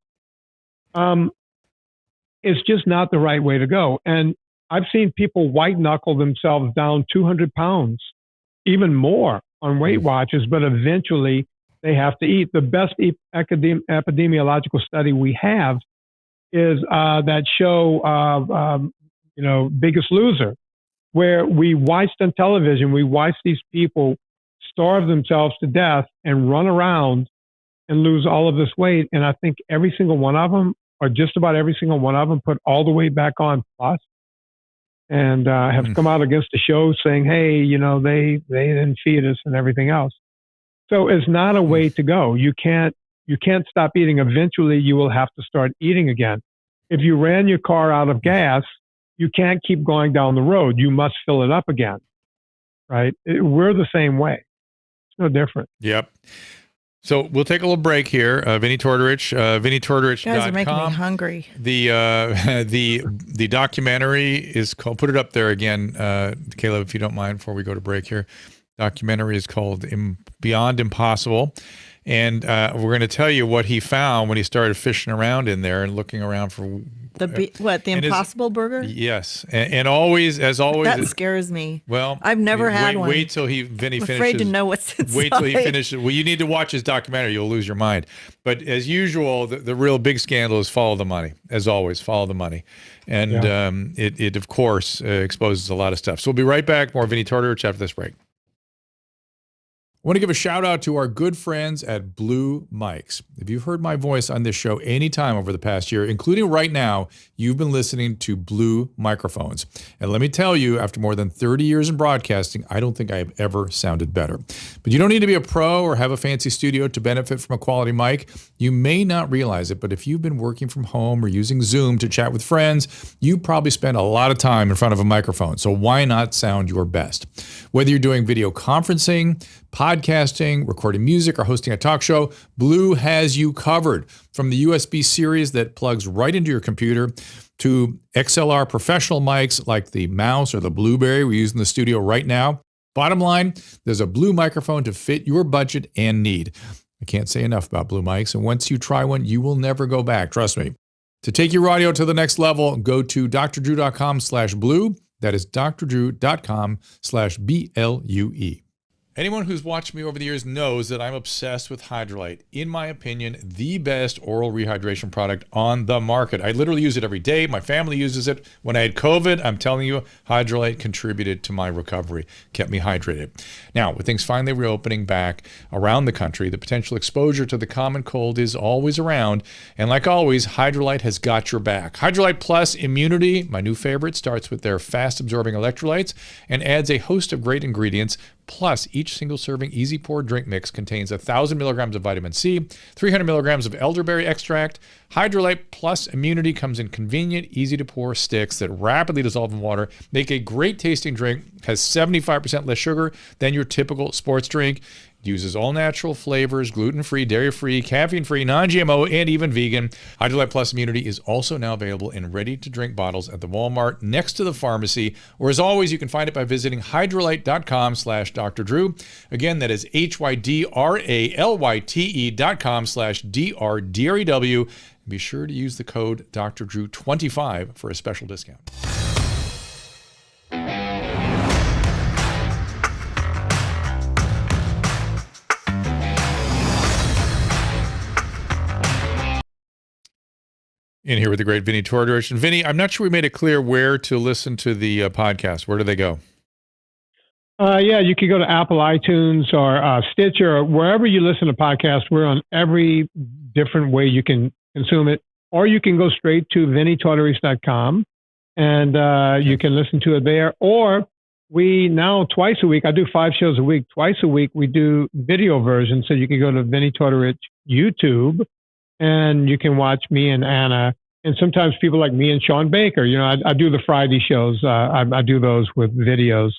It's just not the right way to go. And I've seen people white knuckle themselves down 200 pounds, even more on Weight Watchers, but eventually they have to eat. The best epidemiological study we have is that show, Biggest Loser, where we watched on television, we watched these people starve themselves to death and run around and lose all of this weight. And I think every single one of them, or just about every single one of them, put all the weight back on plus, and have come out against the show saying, "Hey, they didn't feed us," and everything else. So it's not a way to go. You can't stop eating. Eventually, you will have to start eating again. If you ran your car out of gas, you can't keep going down the road. You must fill it up again, right? We're the same way. It's no different. Yep. So we'll take a little break here. Vinnie Tortorich, VinnieTortorich.com. You guys are making me hungry. The documentary is called, put it up there again, Caleb, if you don't mind, before we go to break here. Documentary is called Beyond Impossible. And we're going to tell you what he found when he started fishing around in there and looking around for the Impossible Burger. Yes, and always, as always, that scares me. Well, I've never had one. Wait till Vinnie finishes. Afraid to know what's inside. Wait till he finishes. Well, you need to watch his documentary. You'll lose your mind. But as usual, the real big scandal is follow the money. As always, follow the money, and it of course exposes a lot of stuff. So we'll be right back. More Vinnie Tortorich after this break. I want to give a shout out to our good friends at Blue Mics. If you've heard my voice on this show any time over the past year, including right now, you've been listening to Blue microphones. And let me tell you, after more than 30 years in broadcasting, I don't think I have ever sounded better. But you don't need to be a pro or have a fancy studio to benefit from a quality mic. You may not realize it, but if you've been working from home or using Zoom to chat with friends, you probably spend a lot of time in front of a microphone. So why not sound your best? Whether you're doing video conferencing, podcasting, recording music, or hosting a talk show, Blue has you covered. From the USB series that plugs right into your computer to XLR professional mics like the Mouse or the Blueberry we use in the studio right now. Bottom line, there's a Blue microphone to fit your budget and need. I can't say enough about Blue mics, and once you try one, you will never go back, trust me. To take your audio to the next level, go to drdrew.com/blue. That is drdrew.com/BLUE. Anyone who's watched me over the years knows that I'm obsessed with Hydralyte. In my opinion, the best oral rehydration product on the market. I literally use it every day. My family uses it. When I had COVID, I'm telling you, Hydralyte contributed to my recovery, kept me hydrated. Now, with things finally reopening back around the country, the potential exposure to the common cold is always around. And like always, Hydralyte has got your back. Hydralyte Plus Immunity, my new favorite, starts with their fast-absorbing electrolytes and adds a host of great ingredients. Plus, each single serving easy pour drink mix contains 1,000 milligrams of vitamin C, 300 milligrams of elderberry extract. Hydralyte Plus Immunity comes in convenient, easy to pour sticks that rapidly dissolve in water, make a great tasting drink, has 75% less sugar than your typical sports drink. Uses all natural flavors, gluten-free, dairy-free, caffeine-free, non-GMO, and even vegan. Hydralyte Plus Immunity is also now available in ready-to-drink bottles at the Walmart next to the pharmacy, or as always, you can find it by visiting hydralyte.com/Dr. Drew. Again, that is hydralyte.com/DRDREW. Be sure to use the code Dr. Drew 25 for a special discount. In here with the great Vinnie Tortorich. And Vinnie, I'm not sure we made it clear where to listen to the podcast. Where do they go? You can go to Apple iTunes or Stitcher, or wherever you listen to podcasts. We're on every different way you can consume it. Or you can go straight to VinnieTortorich.com and you can listen to it there. Or we now, twice a week, I do 5 shows a week. Twice a week, we do video versions. So you can go to Vinnie Tortorich YouTube, and you can watch me and Anna and sometimes people like me and Sean Baker, I do the Friday shows. I do those with videos.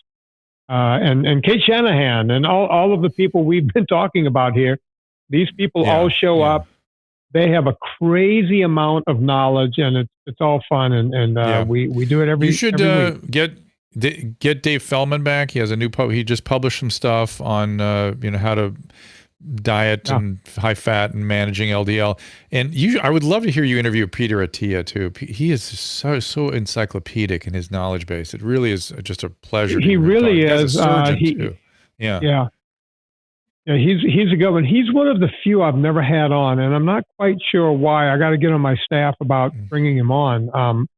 And Kate Shanahan and all of the people we've been talking about here, these people all show up. They have a crazy amount of knowledge, and it's all fun. And we do it every. You should every week. get Dave Feldman back. He has a new he just published some stuff on how to diet and high fat and managing LDL. And I would love to hear you interview Peter Attia too. He is so encyclopedic in his knowledge base. It really is just a pleasure. He really is. As a surgeon too. Yeah, he's a good one. He's one of the few I've never had on, and I'm not quite sure why. I got to get on my staff about bringing him on.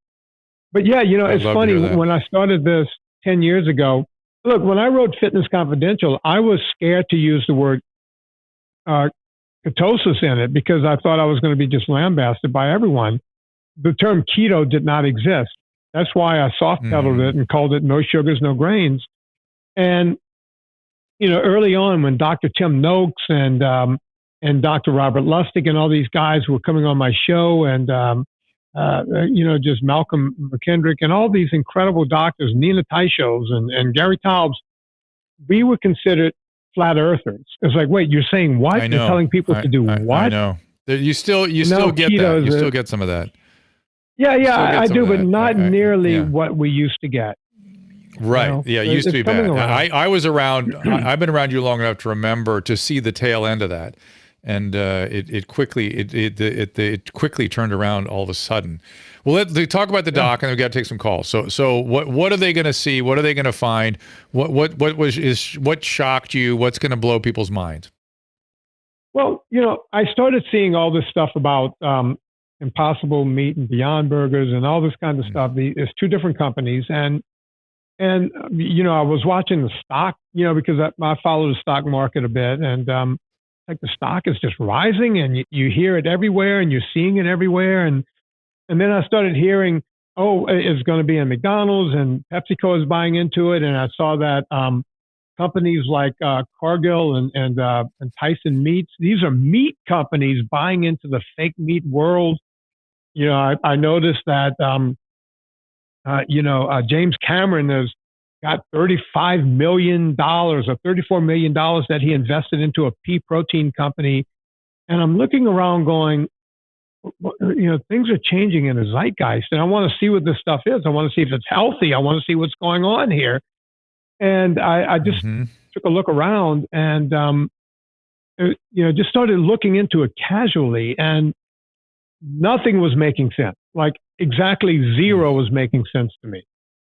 But yeah, it's funny, when I started this 10 years ago, look, when I wrote Fitness Confidential, I was scared to use the word ketosis in it because I thought I was going to be just lambasted by everyone. The term keto did not exist. That's why I soft-pedaled it and called it no sugars, no grains. And, early on when Dr. Tim Noakes and Dr. Robert Lustig and all these guys were coming on my show and, just Malcolm McKendrick and all these incredible doctors, Nina Teicholz and Gary Taubes, we were considered flat earthers. It's like, wait, you're saying what? You're telling people to do what? I know. You still get that. You still get some of that. Yeah, I do, but not nearly what we used to get. Right. Yeah, it used to be bad. I was around. I've been around you long enough to remember to see the tail end of that, and it quickly turned around all of a sudden. Well, let's talk about the doc, and we've got to take some calls. So what are they going to see? What are they going to find? What shocked you? What's going to blow people's minds? Well, I started seeing all this stuff about Impossible Meat and Beyond Burgers and all this kind of stuff. It's two different companies, and I was watching the stock, because I follow the stock market a bit, and like the stock is just rising, and you hear it everywhere, and you're seeing it everywhere, and then I started hearing, it's going to be in McDonald's, and PepsiCo is buying into it, and I saw that companies like Cargill and Tyson Meats, these are meat companies buying into the fake meat world. I noticed that, James Cameron has got $35 million or $34 million that he invested into a pea protein company. And I'm looking around going, things are changing in the zeitgeist, and I want to see what this stuff is. I want to see if it's healthy. I want to see what's going on here. And I just took a look around and, just started looking into it casually, and nothing was making sense. Like exactly zero was making sense to me,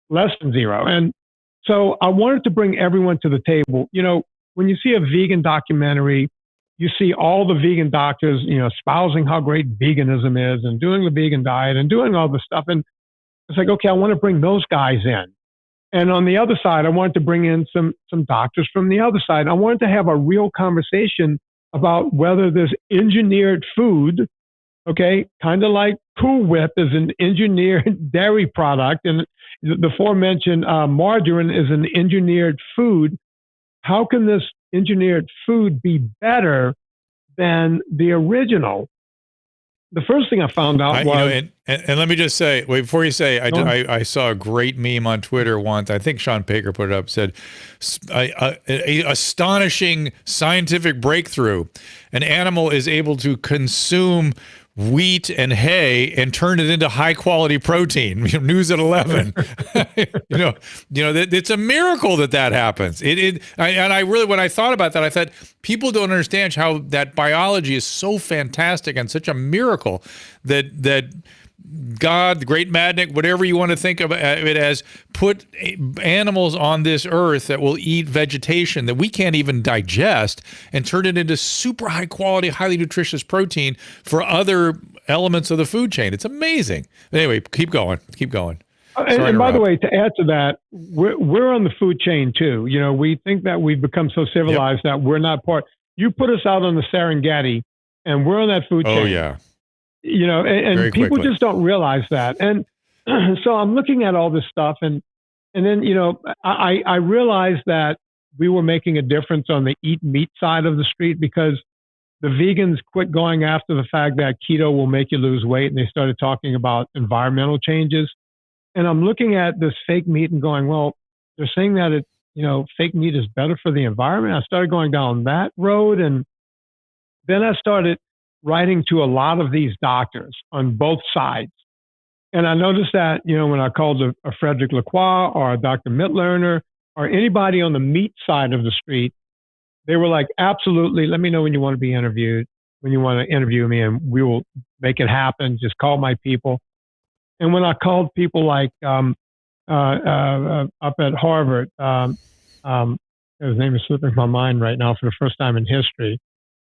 less than zero. And so I wanted to bring everyone to the table. When you see a vegan documentary, you see all the vegan doctors, espousing how great veganism is and doing the vegan diet and doing all this stuff. And it's like, okay, I want to bring those guys in. And on the other side, I wanted to bring in some doctors from the other side. I wanted to have a real conversation about whether this engineered food, okay, kind of like Cool Whip is an engineered dairy product, and the aforementioned margarine is an engineered food. How can this engineered food be better than the original? The first thing I found out was... and let me just say, wait, before you say, I saw a great meme on Twitter once. I think Sean Baker put it up, said, a astonishing scientific breakthrough. An animal is able to consume wheat and hay and turn it into high quality protein. News at 11. It's a miracle that happens. And I really, when I thought about that, I thought people don't understand how that biology is so fantastic and such a miracle that God, the great madnik, whatever you want to think of it as, put animals on this earth that will eat vegetation that we can't even digest and turn it into super high quality, highly nutritious protein for other elements of the food chain. It's amazing. Anyway, keep going. And by the way, to add to that, we're on the food chain too. We think that we've become so civilized that we're not part. You put us out on the Serengeti, and we're on that food chain. Oh yeah. And people just don't realize that. And so I'm looking at all this stuff, and then, I realized that we were making a difference on the eat meat side of the street, because the vegans quit going after the fact that keto will make you lose weight, and they started talking about environmental changes. And I'm looking at this fake meat and going, well, they're saying that fake meat is better for the environment. I started going down that road, and then I started writing to a lot of these doctors on both sides. And I noticed that, when I called a Frederick Lacroix or a Dr. Mitlerner or anybody on the meat side of the street, they were like, absolutely, let me know when you want to be interviewed, when you want to interview me, and we will make it happen. Just call my people. And when I called people like up at Harvard, his name is slipping my mind right now for the first time in history,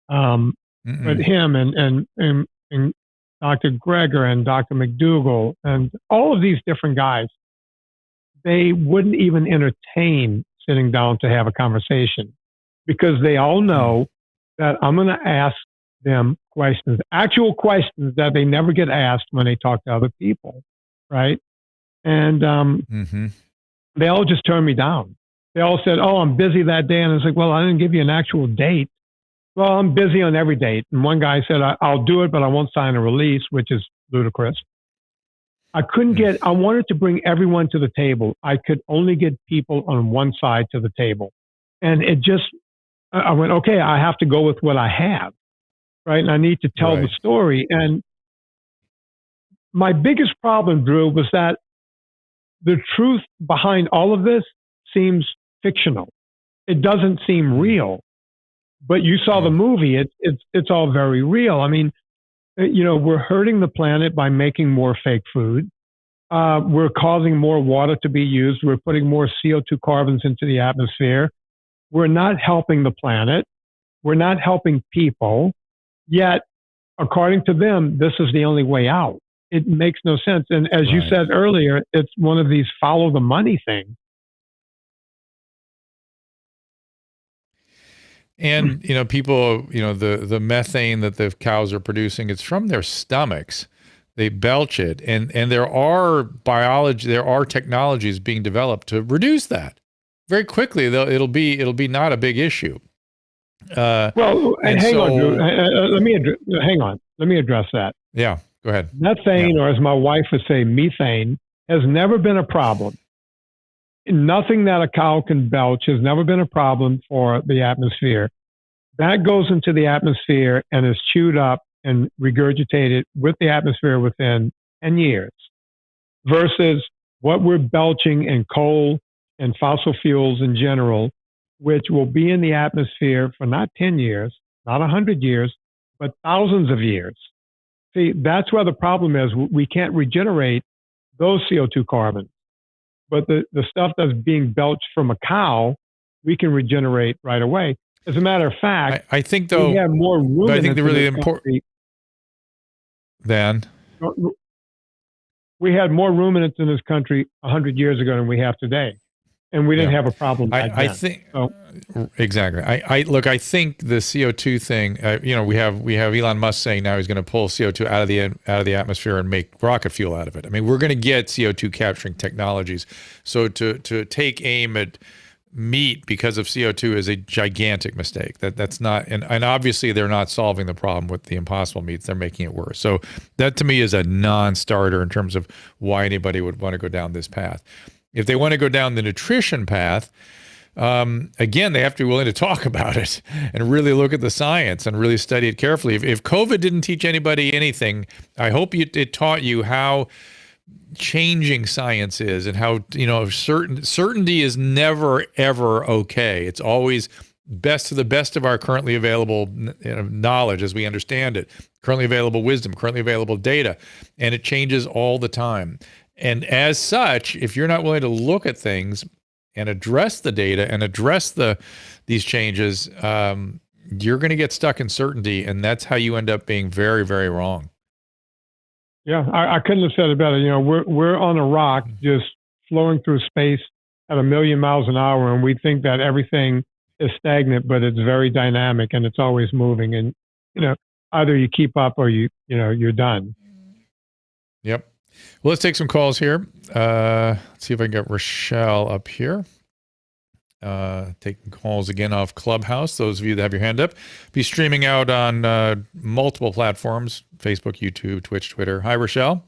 but him and Dr. Greger and Dr. McDougall and all of these different guys, they wouldn't even entertain sitting down to have a conversation, because they all know that I'm going to ask them questions, actual questions that they never get asked when they talk to other people, right? And they all just turned me down. They all said, oh, I'm busy that day. And I was like, well, I didn't give you an actual date. Well, I'm busy on every date. And one guy said, I'll do it, but I won't sign a release, which is ludicrous. I wanted to bring everyone to the table. I could only get people on one side to the table. And I went, okay, I have to go with what I have, right? And I need to tell the story. And my biggest problem, Drew, was that the truth behind all of this seems fictional. It doesn't seem real. But you saw the movie. It's all very real. I mean, we're hurting the planet by making more fake food. We're causing more water to be used. We're putting more CO2 carbons into the atmosphere. We're not helping the planet. We're not helping people. Yet, according to them, this is the only way out. It makes no sense. And as you said earlier, it's one of these follow the money things. And, people, the methane that the cows are producing, it's from their stomachs. They belch it. And there are technologies being developed to reduce that very quickly. It'll be not a big issue. Hang on, Drew. Let me address that. Yeah, go ahead. Methane, or as my wife would say, methane, has never been a problem. Nothing that a cow can belch has never been a problem for the atmosphere. That goes into the atmosphere and is chewed up and regurgitated with the atmosphere within 10 years, versus what we're belching in coal and fossil fuels in general, which will be in the atmosphere for not 10 years, not 100 years, but thousands of years. See, that's where the problem is. We can't regenerate those CO2 carbons. But the stuff that's being belched from a cow, we can regenerate right away. As a matter of fact, I think though, we have more ruminants. I think the really important. Then we had more ruminants in this country 100 years ago than we have today, and we didn't have a problem. I think exactly. I think the CO2 thing. We have Elon Musk saying now he's going to pull CO2 out of the atmosphere and make rocket fuel out of it. I mean, we're going to get CO2 capturing technologies. So to take aim at meat because of CO2 is a gigantic mistake. That's not, and obviously they're not solving the problem with the Impossible meats. They're making it worse. So that to me is a non-starter in terms of why anybody would want to go down this path. If they want to go down the nutrition path, again, they have to be willing to talk about it and really look at the science and really study it carefully. If COVID didn't teach anybody anything, I hope it taught you how changing science is, and how, certainty is never, ever okay. It's always best to the best of our currently available knowledge as we understand it, currently available wisdom, currently available data, and it changes all the time. And as such, if you're not willing to look at things and address the data and address these changes, you're going to get stuck in certainty, and that's how you end up being very, very wrong. Yeah, I couldn't have said it better. We're on a rock just flowing through space at 1,000,000 miles an hour, and we think that everything is stagnant, but it's very dynamic and it's always moving. And either you keep up or you're done. Yep. Well, let's take some calls here. Let's see if I can get Rochelle up here. taking calls again off Clubhouse. Those of you that have your hand up, be streaming out on multiple platforms: Facebook, YouTube, Twitch, Twitter. Hi, Rochelle.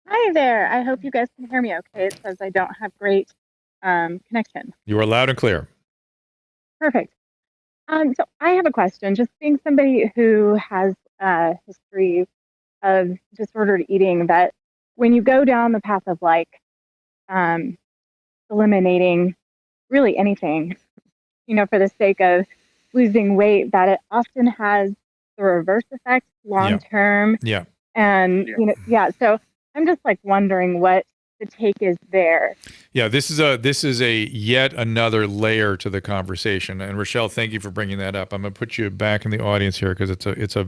Hi there. I hope you guys can hear me okay. It says I don't have great connection. You are loud and clear. Perfect. So I have a question. Just being somebody who has a history of disordered eating, that when you go down the path of like eliminating really anything, for the sake of losing weight, that it often has the reverse effect long term. Yeah. And so I'm just like wondering what the take is there. Yeah, this is a yet another layer to the conversation. And Rochelle, thank you for bringing that up. I'm going to put you back in the audience here because it's a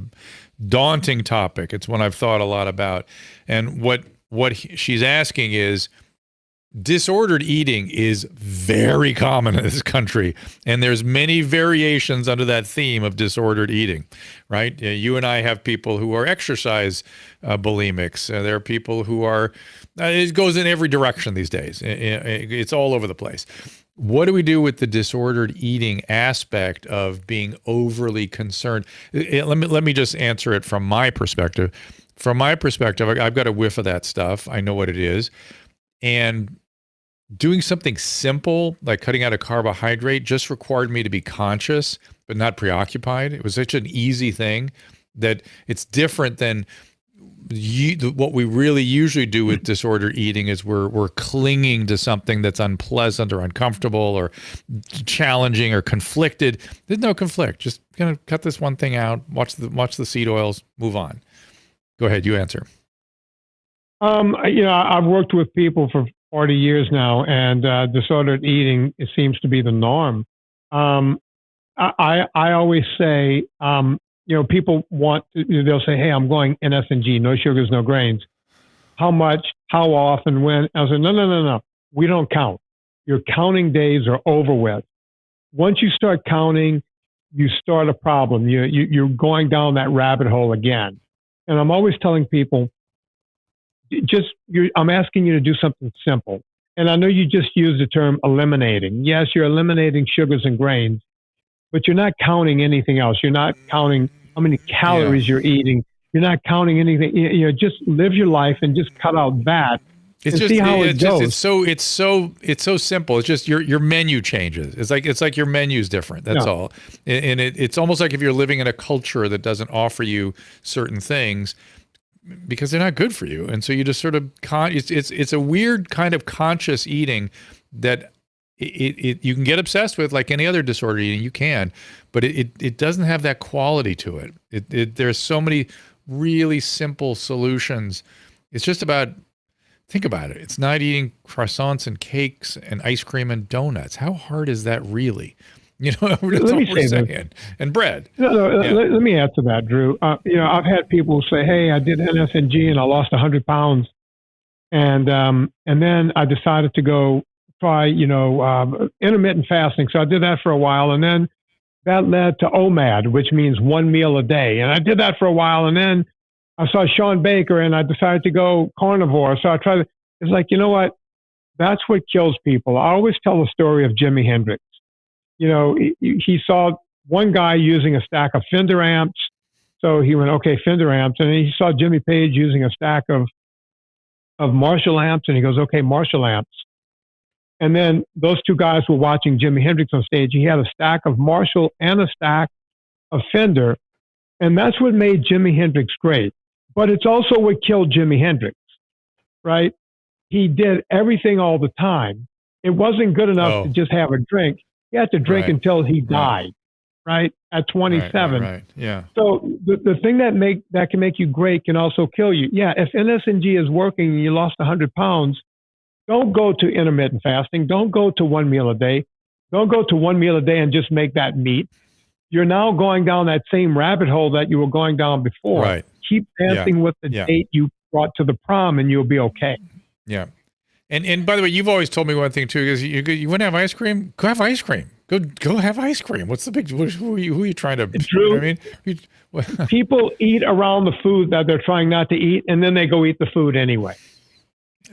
daunting topic. It's one I've thought a lot about. And what she's asking is, disordered eating is very common in this country, and there's many variations under that theme of disordered eating, right? You and I have people who are exercise bulimics. There are people who are, it goes in every direction these days. It's all over the place. What do we do with the disordered eating aspect of being overly concerned? Let me just answer it from my perspective. From my perspective, I've got a whiff of that stuff. I know what it is. And doing something simple like cutting out a carbohydrate just required me to be conscious but not preoccupied. It was such an easy thing that it's different than what we really usually do with disordered eating is we're clinging to something that's unpleasant or uncomfortable or challenging or conflicted. There's no conflict. Just gonna cut this one thing out, watch the seed oils, move on. Go ahead, you answer. I've worked with people for 40 years now, and disordered eating, it seems to be the norm. I always say, people they'll say, hey, I'm going NSNG, no sugars, no grains. How much, how often, when? I say, no. We don't count. Your counting days are over with. Once you start counting, you start a problem. You're going down that rabbit hole again. And I'm always telling people, I'm asking you to do something simple. And I know you just used the term eliminating. Yes, you're eliminating sugars and grains, but you're not counting anything else. You're not counting how many calories you're eating. You're not counting anything. Just live your life and just cut out that. See how it goes. It's so simple. It's just your menu changes. It's like your menu's different. That's all. And it's almost like if you're living in a culture that doesn't offer you certain things, because they're not good for you. And so you just sort of, it's a weird kind of conscious eating that you can get obsessed with like any other disorder eating, you can, but it doesn't have that quality to it. There's so many really simple solutions. It's just about, think about it. It's not eating croissants and cakes and ice cream and donuts. How hard is that really? That's all we're saying. And bread. Let me add to that, Drew. I've had people say, hey, I did NSNG and I lost 100 pounds. And then I decided to go try, intermittent fasting. So I did that for a while. And then that led to OMAD, which means one meal a day. And I did that for a while. And then I saw Sean Baker and I decided to go carnivore. So I tried to, it's like, you know what? That's what kills people. I always tell the story of Jimi Hendrix. He saw one guy using a stack of Fender amps. So he went, okay, Fender amps. And he saw Jimmy Page using a stack of Marshall amps. And he goes, okay, Marshall amps. And then those two guys were watching Jimi Hendrix on stage. He had a stack of Marshall and a stack of Fender. And that's what made Jimi Hendrix great. But it's also what killed Jimi Hendrix, right? He did everything all the time. It wasn't good enough to just have a drink. He had to drink until he died, right? At 27. Right. Yeah. So the thing that can make you great can also kill you. Yeah, if NSNG is working and you lost 100 pounds, don't go to intermittent fasting. Don't go to one meal a day. Don't go to one meal a day and just make that meat. You're now going down that same rabbit hole that you were going down before. Right. Keep dancing with the date you brought to the prom and you'll be okay. Yeah. And by the way, you've always told me one thing too, is you want to have ice cream? Go have ice cream. Go have ice cream. What's the big? Who are you trying to? Drew, people eat around the food that they're trying not to eat, and then they go eat the food anyway.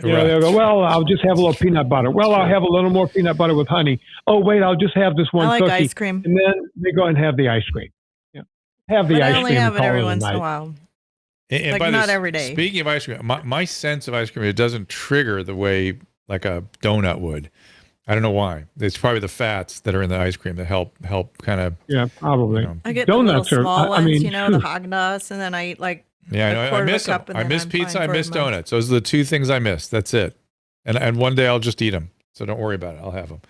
You know, they'll go, well, I'll just have a little peanut butter. Well, I'll have a little more peanut butter with honey. Oh, wait, I'll just have this one I like cookie. ice cream. And then they go and have the ice cream. Yeah. Have the But ice I only cream have and it every call it a once in a night. while. And Like, by not this, every day. Speaking of ice cream, my sense of ice cream, it doesn't trigger the way like a donut would. I don't know why. It's probably the fats that are in the ice cream that help kind of. Yeah, probably. You know. I get the Donuts little are, small I ones, mean, you know, the Haagen-Dazs, and then I eat like Yeah, I know. I quarter of a miss them. cup, and I then miss I'm pizza. fine I for a miss month. donuts. Those are the two things I miss. That's it. And one day I'll just eat them. So don't worry about it. I'll have them.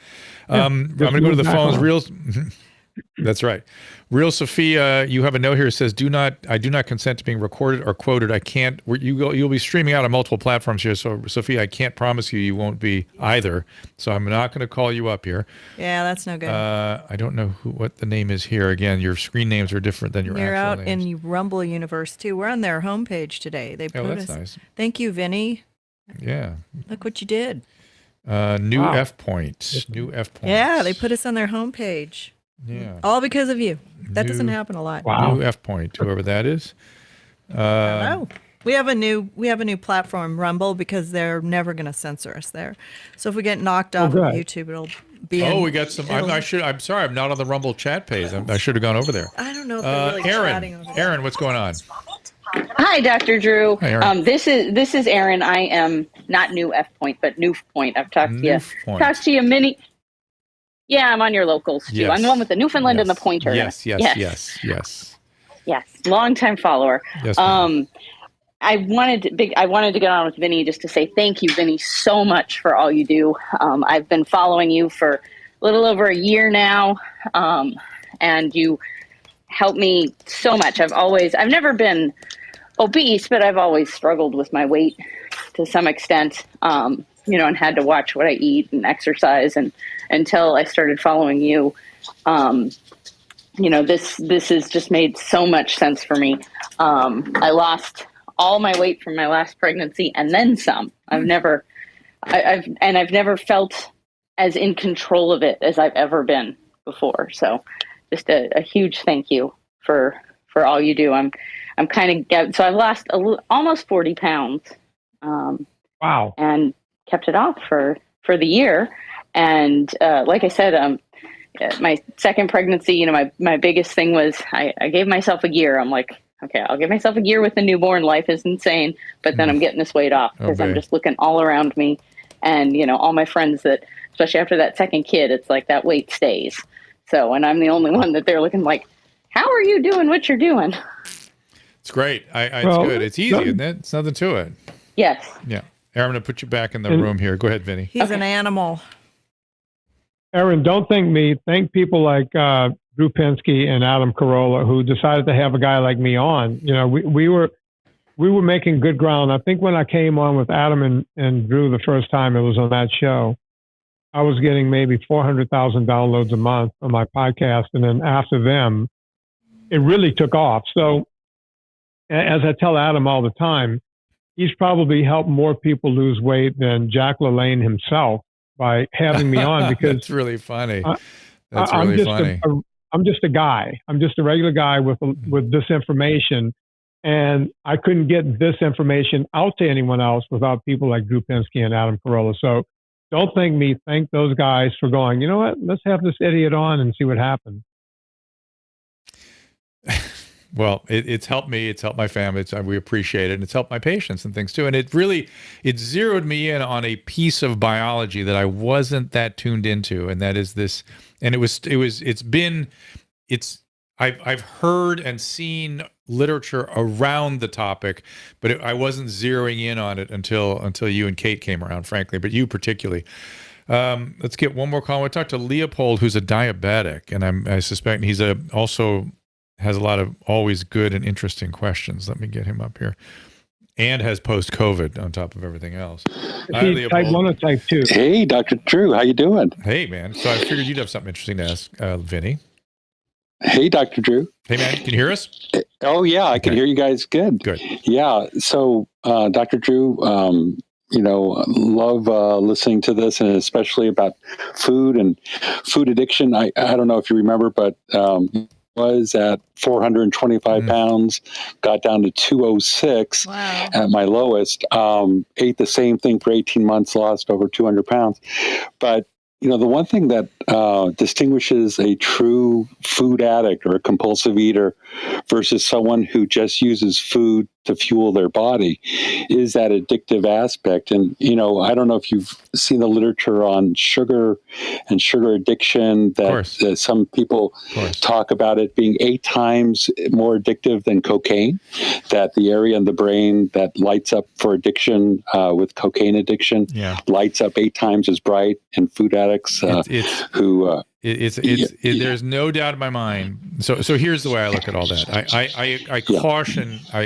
I'm going to go to the phones. Real. That's right. Real Sophia, you have a note here that says, I do not consent to being recorded or quoted. I can't, you'll be streaming out on multiple platforms here. So Sophia, I can't promise you won't be either. So I'm not going to call you up here. Yeah, that's no good. I don't know what the name is here. Again, your screen names are different than your You're actual out names. in Rumble Universe too. We're on their homepage today. They put that's us. nice. Thank you, Vinny. Yeah. Look what you did. New Wow. F point. New F point. Yeah, they put us on their homepage. Yeah. All because of you. That doesn't happen a lot. Wow. New F point, whoever that is. I don't know. We have a new platform, Rumble, because they're never going to censor us there. So if we get knocked off of good. YouTube, it'll be. We got some. I'm sorry. I'm not on the Rumble chat page. I should have gone over there. I don't know if they're really chatting over there. Aaron, what's going on? Hi, Dr. Drew. Hi, Aaron. This is Aaron. I am not new F Point, but New Point. I've talked to you. Noof Point. Talked to you many. Yeah, I'm on your locals too. Yes. I'm the one with the Newfoundland and the Pointer. Yes. Yes. Long-time follower. Yes, ma'am. I wanted to get on with Vinny just to say thank you, Vinny, so much for all you do. I've been following you for a little over a year now, and you helped me so much. I've never been obese, but I've always struggled with my weight to some extent, and had to watch what I eat and exercise. And until I started following you, this has just made so much sense for me. I lost all my weight from my last pregnancy and then some. I've never felt as in control of it as I've ever been before. So just a huge thank you for all you do. I'm kind of, so I've lost almost 40 pounds. Wow. And kept it off for the year. And like I said, my second pregnancy, my biggest thing was I gave myself a year. I'm like, okay, I'll give myself a year with a newborn. Life is insane. But then I'm getting this weight off because I'm just looking all around me. And, all my friends that, especially after that second kid, it's like that weight stays. So, and I'm the only one that they're looking like, how are you doing what you're doing? It's great. It's good. It's easy, isn't it? It's nothing to it. Yes. Yeah. Aaron, I'm going to put you back in the room here. Go ahead, Vinny. He's an animal. Aaron, don't thank me. Thank people like Drew Pinsky and Adam Carolla who decided to have a guy like me on. We were making good ground. I think when I came on with Adam and Drew the first time it was on that show, I was getting maybe 400,000 downloads a month on my podcast. And then after them, it really took off. So as I tell Adam all the time, he's probably helped more people lose weight than Jack LaLanne himself by having me on because That's really funny. I'm just a guy. I'm just a regular guy with this information, and I couldn't get this information out to anyone else without people like Drew Pinsky and Adam Carolla. So don't thank me. Thank those guys for going, you know what? Let's have this idiot on and see what happens. Well, it's helped me. It's helped my family. We appreciate it. And it's helped my patients and things too. And it zeroed me in on a piece of biology that I wasn't that tuned into. And that is this. And I've heard and seen literature around the topic, but I wasn't zeroing in on it until you and Kate came around, frankly, but you particularly. Let's get one more call. We'll talk to Leopold, who's a diabetic. And I suspect he's also has a lot of always good and interesting questions. Let me get him up here. And has post-COVID on top of everything else. He's type 1 or type 2? Hey, Dr. Drew, how you doing? Hey, man. So I figured you'd have something interesting to ask, Vinny. Hey, Dr. Drew. Hey, man. Can you hear us? Oh, yeah, I can hear you guys good. Good. Yeah, so Dr. Drew, love listening to this, and especially about food and food addiction. I don't know if you remember, but was at 425 pounds, got down to 206 at my lowest. Ate the same thing for 18 months, lost over 200 pounds. But the one thing that distinguishes a true food addict or a compulsive eater versus someone who just uses food to fuel their body is that addictive aspect. And, I don't know if you've seen the literature on sugar and sugar addiction, that some people talk about it being 8 times more addictive than cocaine, that the area in the brain that lights up for addiction with cocaine addiction lights up 8 times as bright in food addicts there's no doubt in my mind. So here's the way I look at all that.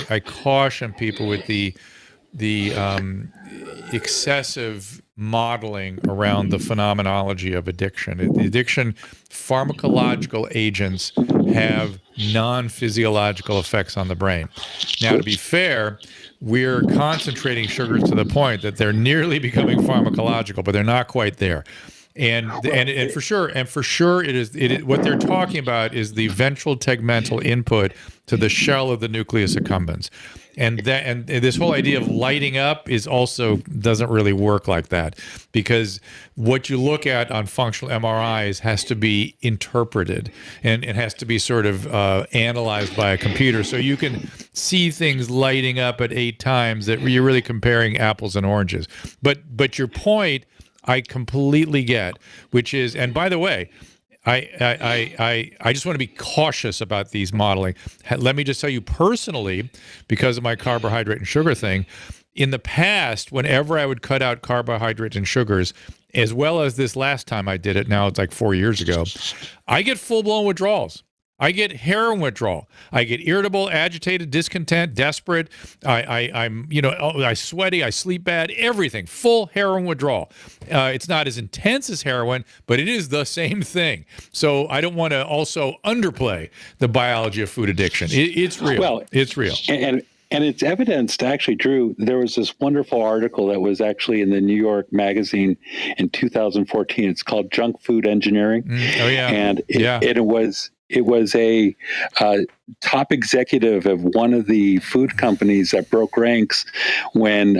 I caution people with the excessive modeling around the phenomenology of addiction. Addiction, pharmacological agents have non-physiological effects on the brain. Now, to be fair, we're concentrating sugars to the point that they're nearly becoming pharmacological, but they're not quite there. And for sure, it is what they're talking about is the ventral tegmental input to the shell of the nucleus accumbens, and this whole idea of lighting up is also doesn't really work like that, because what you look at on functional MRIs has to be interpreted and it has to be sort of analyzed by a computer, so you can see things lighting up at 8 times that you're really comparing apples and oranges. But your point, I completely get, which is, and by the way, I just want to be cautious about these modeling. Let me just tell you personally, because of my carbohydrate and sugar thing, in the past, whenever I would cut out carbohydrates and sugars, as well as this last time I did it, now it's like 4 years ago, I get full-blown withdrawals. I get heroin withdrawal. I get irritable, agitated, discontent, desperate. I'm sweaty. I sleep bad. Everything. Full heroin withdrawal. It's not as intense as heroin, but it is the same thing. So I don't want to also underplay the biology of food addiction. It's real. Well, it's real. And it's evidenced, actually, Drew. There was this wonderful article that was actually in the New York Magazine in 2014. It's called Junk Food Engineering. Oh yeah. And it was a top executive of one of the food companies that broke ranks when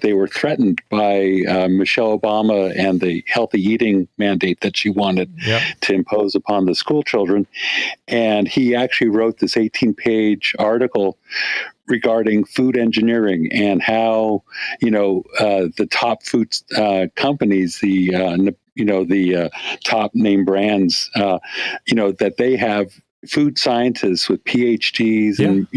they were threatened by Michelle Obama and the healthy eating mandate that she wanted to impose upon the school children. And he actually wrote this 18-page article regarding food engineering and how, the top food companies, the top name brands, that they have food scientists with PhDs and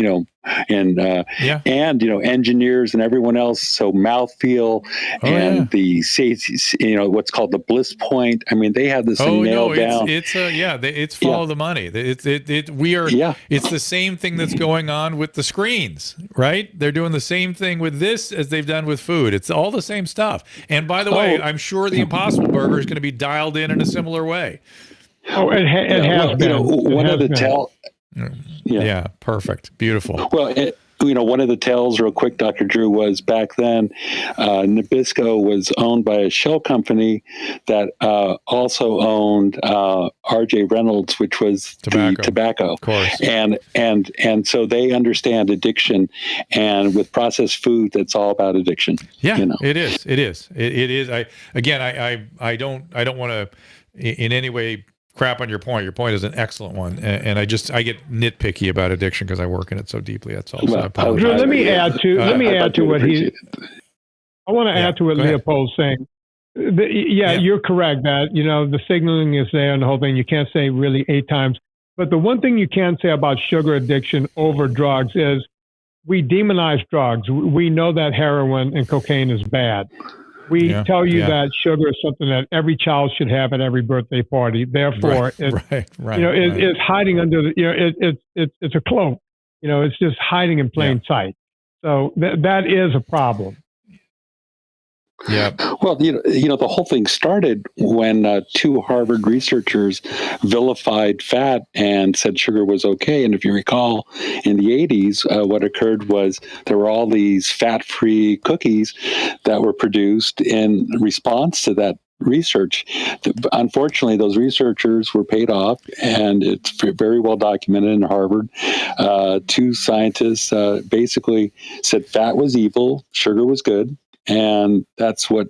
engineers and everyone else. So mouthfeel the what's called the bliss point. I mean, they have this thing nailed down. It's follow the money. It's the same thing that's going on with the screens, right? They're doing the same thing with this as they've done with food. It's all the same stuff. And by the way, I'm sure the Impossible Burger is going to be dialed in a similar way. Oh, it has been. One of the tell. Yeah, perfect, beautiful. Well, one of the tells, real quick, Dr. Drew, was back then, Nabisco was owned by a shell company that also owned R.J. Reynolds, which was tobacco. Of course. And so they understand addiction, and with processed food, that's all about addiction. Yeah, it is. It is. I don't want to in any way crap on your point. Your point is an excellent one, and I get nitpicky about addiction because I work in it so deeply. That's all. Well, Drew, let me add to what he. I want to add to what Leopold's saying. You're correct that the signaling is there and the whole thing. You can't say really 8 times, but the one thing you can say about sugar addiction over drugs is we demonize drugs. We know that heroin and cocaine is bad. We tell you that sugar is something that every child should have at every birthday party. Therefore, it's hiding under the, it's a cloak. It's just hiding in plain sight. So that is a problem. Yeah. Well, the whole thing started when 2 Harvard researchers vilified fat and said sugar was okay. And if you recall, in the 80s, what occurred was there were all these fat-free cookies that were produced in response to that research. Unfortunately, those researchers were paid off, and it's very well documented in Harvard. Two scientists basically said fat was evil, sugar was good, and that's what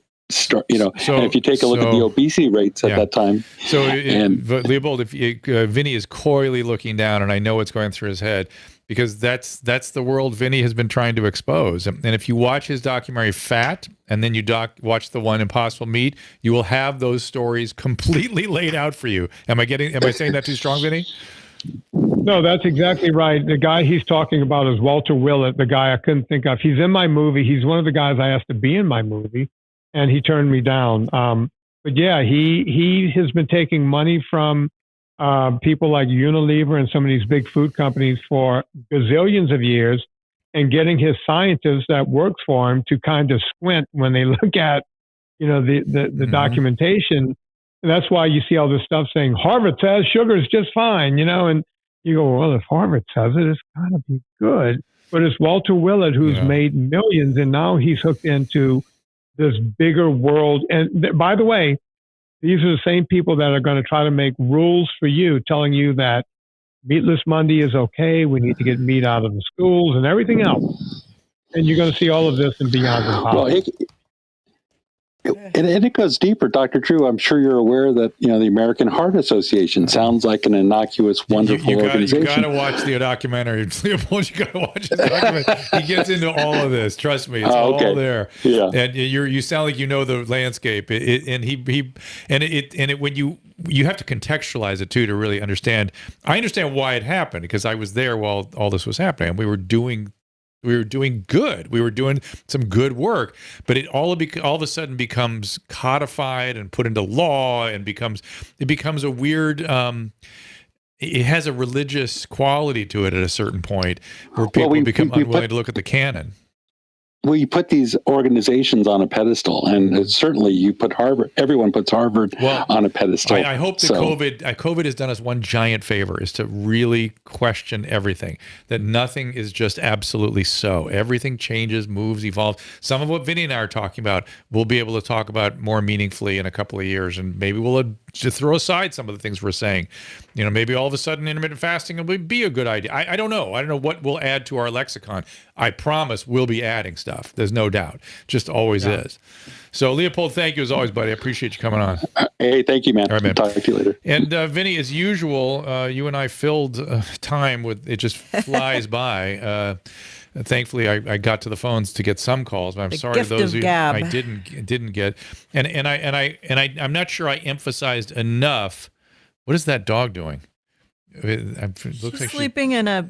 and if you take a look at the obesity rates at that time. So, Leopold, if Vinnie is coyly looking down, and I know what's going through his head, because that's the world Vinnie has been trying to expose. And if you watch his documentary Fat, and then you watch the one Impossible Meat, you will have those stories completely laid out for you. Am I saying that too strong, Vinnie? No, that's exactly right. The guy he's talking about is Walter Willett, the guy I couldn't think of. He's in my movie. He's one of the guys I asked to be in my movie, and he turned me down. But yeah, he has been taking money from people like Unilever and some of these big food companies for gazillions of years, and getting his scientists that work for him to kind of squint when they look at, the documentation. And that's why you see all this stuff saying Harvard says sugar is just fine, and you go, well, if Harvard says it, it's got to be good. But it's Walter Willett who's made millions, and now he's hooked into this bigger world. And by the way, these are the same people that are going to try to make rules for you, telling you that Meatless Monday is okay. We need to get meat out of the schools and everything else. And you're going to see all of this in Beyond Impossible. And it goes deeper, Dr. Drew. I'm sure you're aware that the American Heart Association sounds like an innocuous, wonderful organization. You got to watch the documentary, Leopold. You got to watch the documentary. He gets into all of this. Trust me, it's all there. Yeah, and you sound like you know the landscape. When you have to contextualize it too to really understand. I understand why it happened, because I was there while all this was happening, and we were doing good. We were doing some good work, but it all of a sudden becomes codified and put into law, and becomes a weird. It has a religious quality to it at a certain point, where people become unwilling to look at the canon. Well, you put these organizations on a pedestal, and certainly you put Harvard. Everyone puts Harvard on a pedestal. I hope that COVID has done us one giant favor, is to really question everything. That nothing is just absolutely so. Everything changes, moves, evolves. Some of what Vinnie and I are talking about, we'll be able to talk about more meaningfully in a couple of years, and maybe we'll just throw aside some of the things we're saying. Maybe all of a sudden intermittent fasting will be a good idea. I don't know. I don't know what we'll add to our lexicon. I promise we'll be adding stuff. There's no doubt. Just always is. So, Leopold, thank you as always, buddy. I appreciate you coming on. Hey, thank you, man. All right, man. Talk to you later. And Vinnie, as usual, you and I filled time with, it just flies by. Thankfully, I got to the phones to get some calls, but I'm sorry those of you I didn't get. And I'm not sure I emphasized enough. What is that dog doing? She's like sleeping in a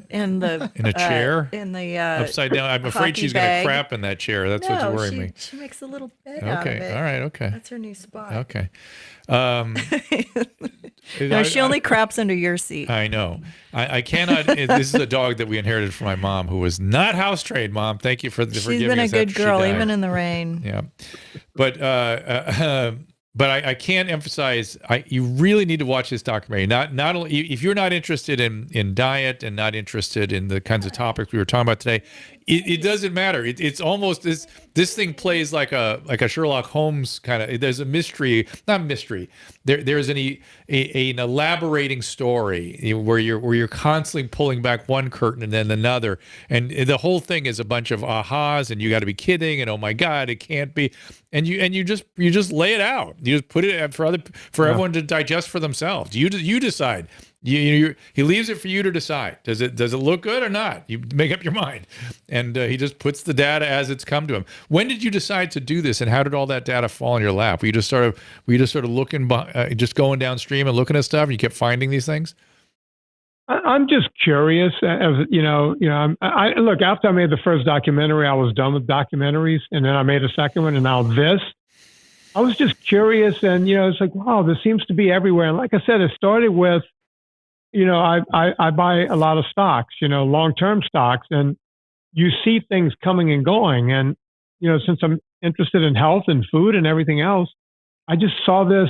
chair in the upside down. I'm afraid she's going to crap in that chair. That's what's worrying me. She makes a little bed out of it. All right. Okay. That's her new spot. Okay. No, she only craps under your seat. I know. I cannot. This is a dog that we inherited from my mom, who was not house trained. Mom, thank you for giving us that. She's been a good girl, even in the rain. Yeah, but I can't emphasize. You really need to watch this documentary. Not only if you're not interested in diet and not interested in the kinds of topics we were talking about today. It doesn't matter. It's almost this thing plays like a Sherlock Holmes kind of. There's a mystery, not mystery. There's an elaborating story where you're constantly pulling back one curtain and then another, and the whole thing is a bunch of ahas, and you got to be kidding, and oh my God, it can't be, and you just lay it out. You just put it for everyone to digest for themselves. You decide. He leaves it for you to decide. Does it look good or not? You make up your mind, and he just puts the data as it's come to him. When did you decide to do this, and how did all that data fall in your lap? Were you just sort of looking, just going downstream and looking at stuff, and you kept finding these things? I'm just curious. As I look, after I made the first documentary, I was done with documentaries, and then I made a second one, and now this. I was just curious, and it's like, wow, this seems to be everywhere. And like I said, it started with. I buy a lot of stocks, long-term stocks, and you see things coming and going. And, since I'm interested in health and food and everything else, I just saw this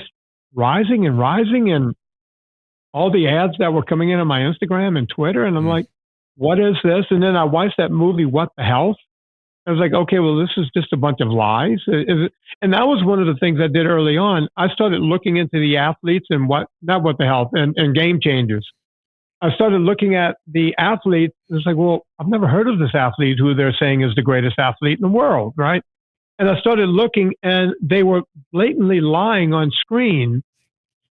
rising and all the ads that were coming in on my Instagram and Twitter. And I'm like, what is this? And then I watched that movie, What the Health? I was like, okay, well, this is just a bunch of lies. And that was one of the things I did early on. I started looking into the athletes and not what the health and game changers. I started looking at the athletes. It was like, well, I've never heard of this athlete who they're saying is the greatest athlete in the world, right? And I started looking, and they were blatantly lying on screen.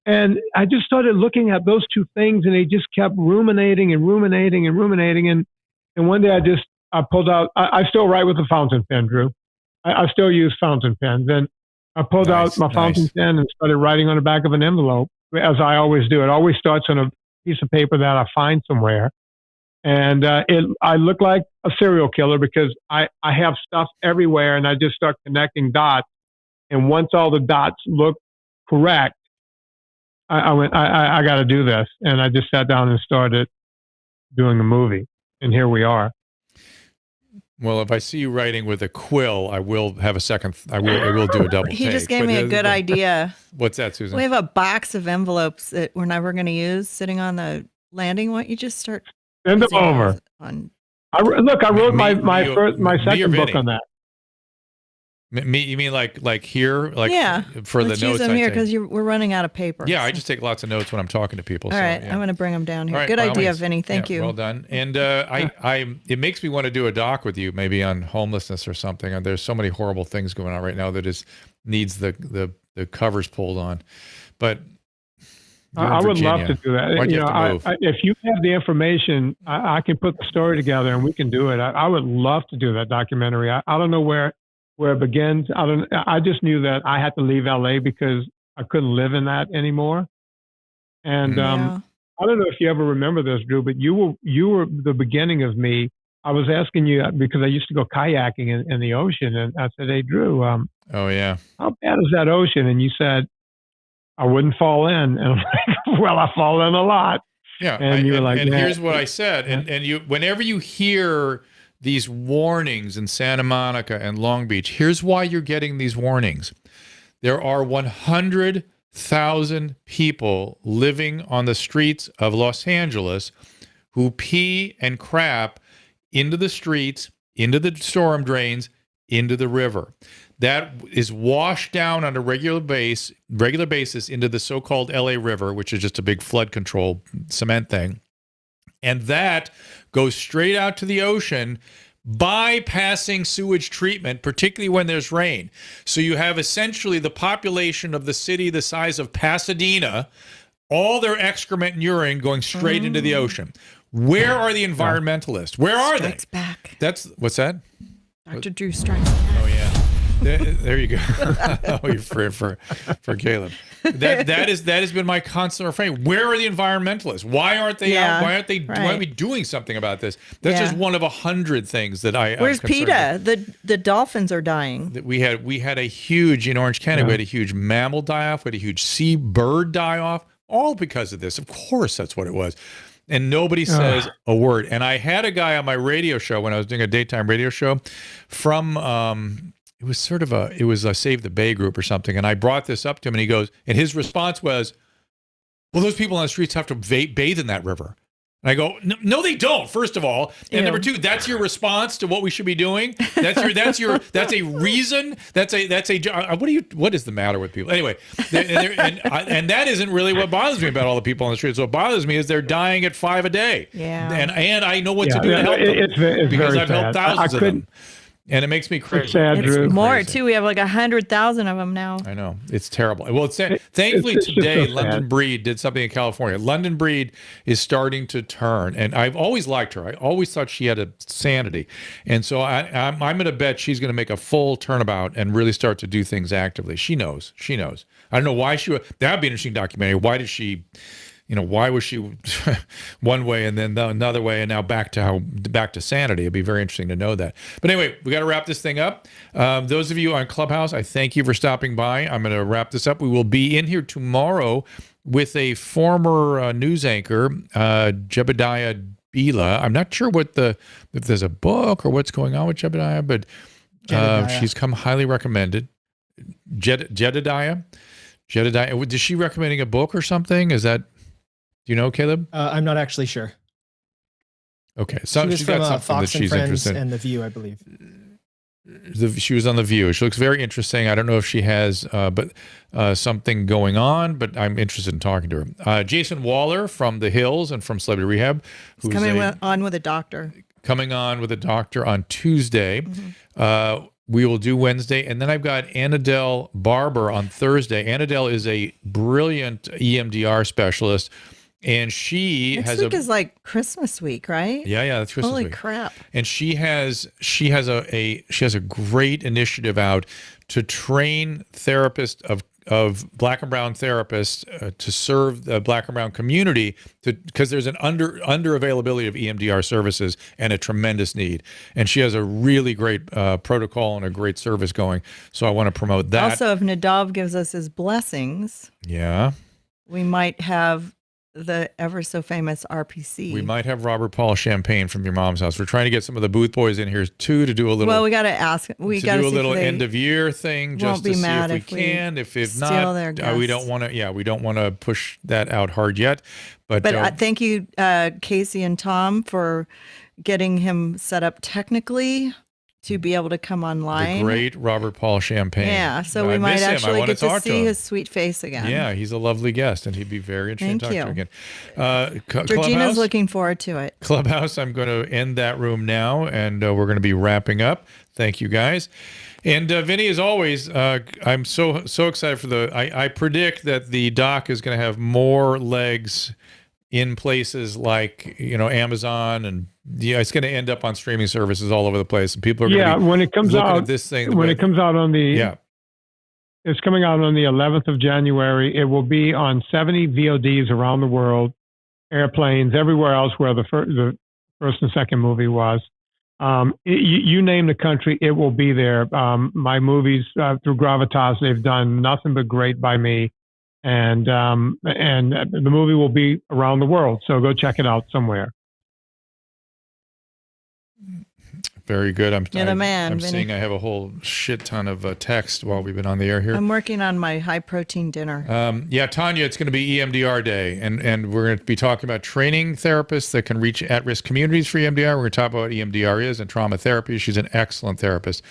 And I just started looking at those two things, and they just kept ruminating and ruminating and ruminating. And one day I pulled out, I still write with a fountain pen, Drew. I still use fountain pens. And I pulled out my fountain pen and started writing on the back of an envelope, as I always do. It always starts on a piece of paper that I find somewhere. And I look like a serial killer because I have stuff everywhere, and I just start connecting dots. And once all the dots look correct, I went, I got to do this. And I just sat down and started doing the movie. And here we are. Well, if I see you writing with a quill, I will have a second. I will do a double take. He just gave me a good idea. What's that, Susan? We have a box of envelopes that we're never going to use sitting on the landing. Why don't you just start? Send them over. I wrote my second book on that. You mean like here? Yeah. For Let's the notes use them here because we're running out of paper. Yeah, I just take lots of notes when I'm talking to people. All right, yeah. I'm going to bring them down here. Right, good idea, Vinny. Thank you. Well done. And it makes me want to do a doc with you, maybe on homelessness or something. And there's so many horrible things going on right now that needs the covers pulled on. But I would love to do that. Why'd you have to move? If you have the information, I can put the story together and we can do it. I would love to do that documentary. I don't know where it begins. I just knew that I had to leave LA because I couldn't live in that anymore. And I don't know if you ever remember this, Drew, but you were the beginning of me. I was asking you because I used to go kayaking in the ocean, and I said, "Hey, Drew, oh yeah, how bad is that ocean?" And you said, "I wouldn't fall in." And I'm like, "Well, I fall in a lot." Yeah, and you were like, and here's what I said, and you, whenever you hear these warnings in Santa Monica and Long Beach, here's why you're getting these warnings. There are 100,000 people living on the streets of Los Angeles who pee and crap into the streets, into the storm drains, into the river. That is washed down on a regular basis into the so-called LA River, which is just a big flood control cement thing. And that goes straight out to the ocean, bypassing sewage treatment, particularly when there's rain. So you have essentially the population of the city the size of Pasadena, all their excrement and urine going straight into the ocean. Where are the environmentalists? Where are they? Strikes back. What's that? Dr. Drew strikes back. Oh yeah. There you go. Oh, you're for Caleb. That has been my constant refrain. Where are the environmentalists? Why aren't they out? Why aren't we doing something about this? That's just one of 100 things that I. Where's PETA? The dolphins are dying. We had a huge in Orange County. We had a huge mammal die off. We had a huge seabird die off. All because of this. Of course, that's what it was. And nobody says a word. And I had a guy on my radio show when I was doing a daytime radio show from. It was a Save the Bay group or something. And I brought this up to him and his response was, well, those people on the streets have to bathe in that river. And I go, no, they don't, first of all. And number two, that's your response to what we should be doing. That's a reason. What is the matter with people? Anyway, and that isn't really what bothers me about all the people on the streets. What bothers me is they're dying at 5 a day. Yeah. And I know what to do to help them. It's because I've sad. helped thousands of them. And it makes me crazy. It's sad, Drew. It's more too. We have like 100,000 of them now. I know. It's terrible. Well, thankfully today, so London Breed did something in California. London Breed is starting to turn, and I've always liked her. I always thought she had a sanity, and so I'm going to bet she's going to make a full turnabout and really start to do things actively. She knows. I don't know why that would be an interesting documentary. Why did she? Why was she one way and then another way and now back to sanity? It'd be very interesting to know that. But anyway, we got to wrap this thing up. Those of you on Clubhouse, I thank you for stopping by. I'm going to wrap this up. We will be in here tomorrow with a former news anchor, Jebediah Bila. I'm not sure if there's a book or what's going on with Jebediah, but she's come highly recommended. Jedidiah. Is she recommending a book or something? Is that... Do you know, Caleb? I'm not actually sure. Okay, so she's got from something Fox that she's and Friends interested in. and The View, I believe. She was on The View. She looks very interesting. I don't know if she has something going on, but I'm interested in talking to her. Jason Waller from The Hills and from Celebrity Rehab. He's coming on with a doctor. Coming on with a doctor on Tuesday. Mm-hmm. We will do Wednesday. And then I've got Annadelle Barber on Thursday. Annadelle is a brilliant EMDR specialist. And she Next week is like Christmas week, right? Yeah, that's Christmas week. Holy crap! And she has a great initiative out to train therapists of Black and brown therapists to serve the Black and brown community, because there's an under availability of EMDR services and a tremendous need. And she has a really great protocol and a great service going. So I want to promote that. Also, if Nadav gives us his blessings, we might have the ever so famous RPC. We might have Robert Paul Champagne from Your Mom's House. We're trying to get some of the booth boys in here too to do a little. Well, we got to ask. We got to do a little end of year thing just to see if we can. If not, we don't want to. Yeah, we don't want to push that out hard yet. But thank you, Casey and Tom, for getting him set up technically to be able to come online. The great Robert Paul Champagne. Yeah, so we might actually get to see his sweet face again. Yeah, he's a lovely guest, and he'd be very interesting to talk to again. Georgina's looking forward to it. Clubhouse, I'm going to end that room now, and we're going to be wrapping up. Thank you, guys. And Vinny, as always, I'm so excited for I predict that the doc is going to have more legs in places like, Amazon, and it's going to end up on streaming services all over the place, and people are going to be when it comes looking out at this thing. When it comes out on it's coming out on the 11th of January. It will be on 70 VODs around the world, airplanes, everywhere else where the first and second movie was. You name the country, it will be there. My movies through Gravitas, they've done nothing but great by me. And the movie will be around the world, so go check it out somewhere. Very good. You're the man, I'm Vinny. seeing I have a whole shit ton of text while we've been on the air here. I'm working on my high protein dinner. Tanya, it's going to be EMDR Day, and we're going to be talking about training therapists that can reach at-risk communities for EMDR. We're going to talk about what EMDR is and trauma therapy. She's an excellent therapist.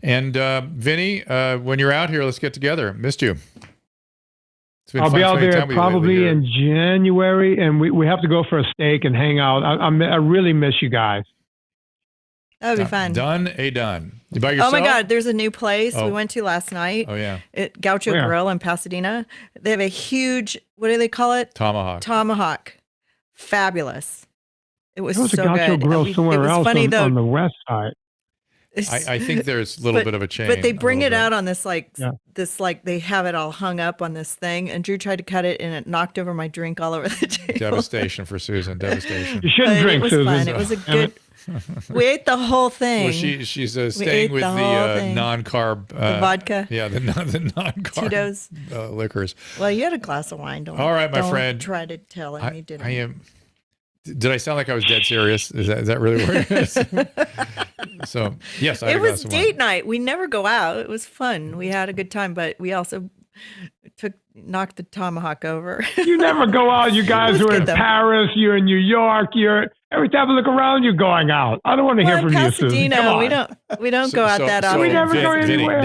And Vinny, when you're out here, let's get together. Missed you. I'll be out there probably in January, and we have to go for a steak and hang out. I really miss you guys. That would be fun. Done. You by yourself? Oh my God, there's a new place we went to last night. Oh yeah. Gaucho Grill in Pasadena. They have a huge, what do they call it? Tomahawk. Fabulous. It was so good. There was a Gaucho Grill somewhere else on the west side. I think there's a little bit of a change. But they bring it out on this they have it all hung up on this thing, and Drew tried to cut it and it knocked over my drink all over the table. Devastation for Susan. Devastation. You shouldn't drink, Susan. It was fun. It was a good. We ate the whole thing. Well, she's staying with the non-carb the vodka. Yeah, the non-carb Tito's liquors. Well, you had a glass of wine. All right, my friend. Try to tell him you didn't. I am. Did I sound like I was dead serious? Is that really what it is? So yes, I had a glass of wine. Date night. We never go out. It was fun. We had a good time, but we also knocked the tomahawk over. You never go out. You guys are in Paris. You're in New York. Every time I look around, you're going out. I don't want to hear from you, Susan. Come on. We don't go out that often. We never go anywhere.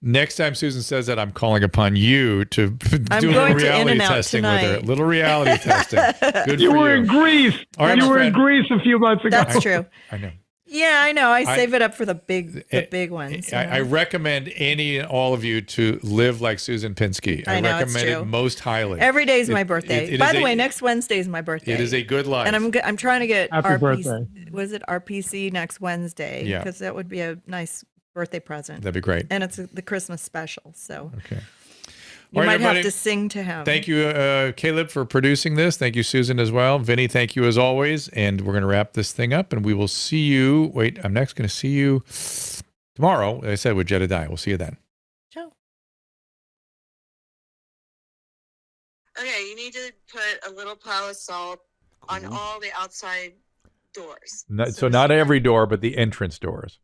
Next time Susan says that, I'm calling upon you to do a little reality testing with her. Little reality testing. Good for you. You were in Greece. You were in Greece a few months ago. That's true. I know. Yeah, I know. I save it up for the big ones. I recommend any and all of you to live like Susan Pinsky. I recommend it most highly. Every day is my birthday. By the way, next Wednesday is my birthday. It is a good life. And I'm trying to get Happy birthday. Was it RPC next Wednesday? Yeah. Because that would be a nice birthday present. That'd be great. And it's the Christmas special. So okay. You might have to sing to him. Thank you, Caleb, for producing this. Thank you, Susan, as well. Vinny, thank you as always. And we're going to wrap this thing up, and we will see you. Wait, I'm next going to see you tomorrow, like I said, with Jedediah. We'll see you then. Ciao. Okay, you need to put a little pile of salt on all the outside doors. So not every door, but the entrance doors.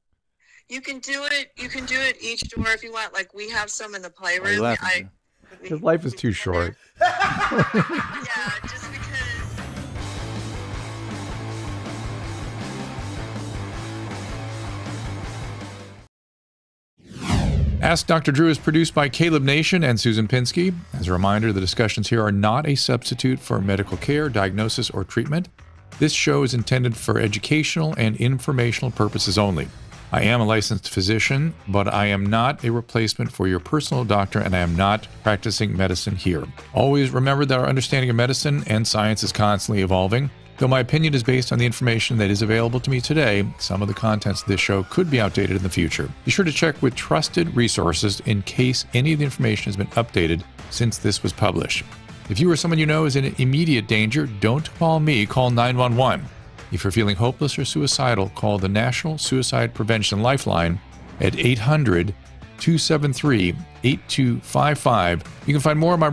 You can do it. You can do it each door if you want. Like we have some in the playroom. His life is too short. Yeah, just because. Ask Dr. Drew is produced by Caleb Nation and Susan Pinsky. As a reminder, the discussions here are not a substitute for medical care, diagnosis, or treatment. This show is intended for educational and informational purposes only. I am a licensed physician, but I am not a replacement for your personal doctor, and I am not practicing medicine here. Always remember that our understanding of medicine and science is constantly evolving. Though my opinion is based on the information that is available to me today, some of the contents of this show could be outdated in the future. Be sure to check with trusted resources in case any of the information has been updated since this was published. If you or someone you know is in immediate danger, don't call me, call 911. If you're feeling hopeless or suicidal, call the National Suicide Prevention Lifeline at 800-273-8255. You can find more of my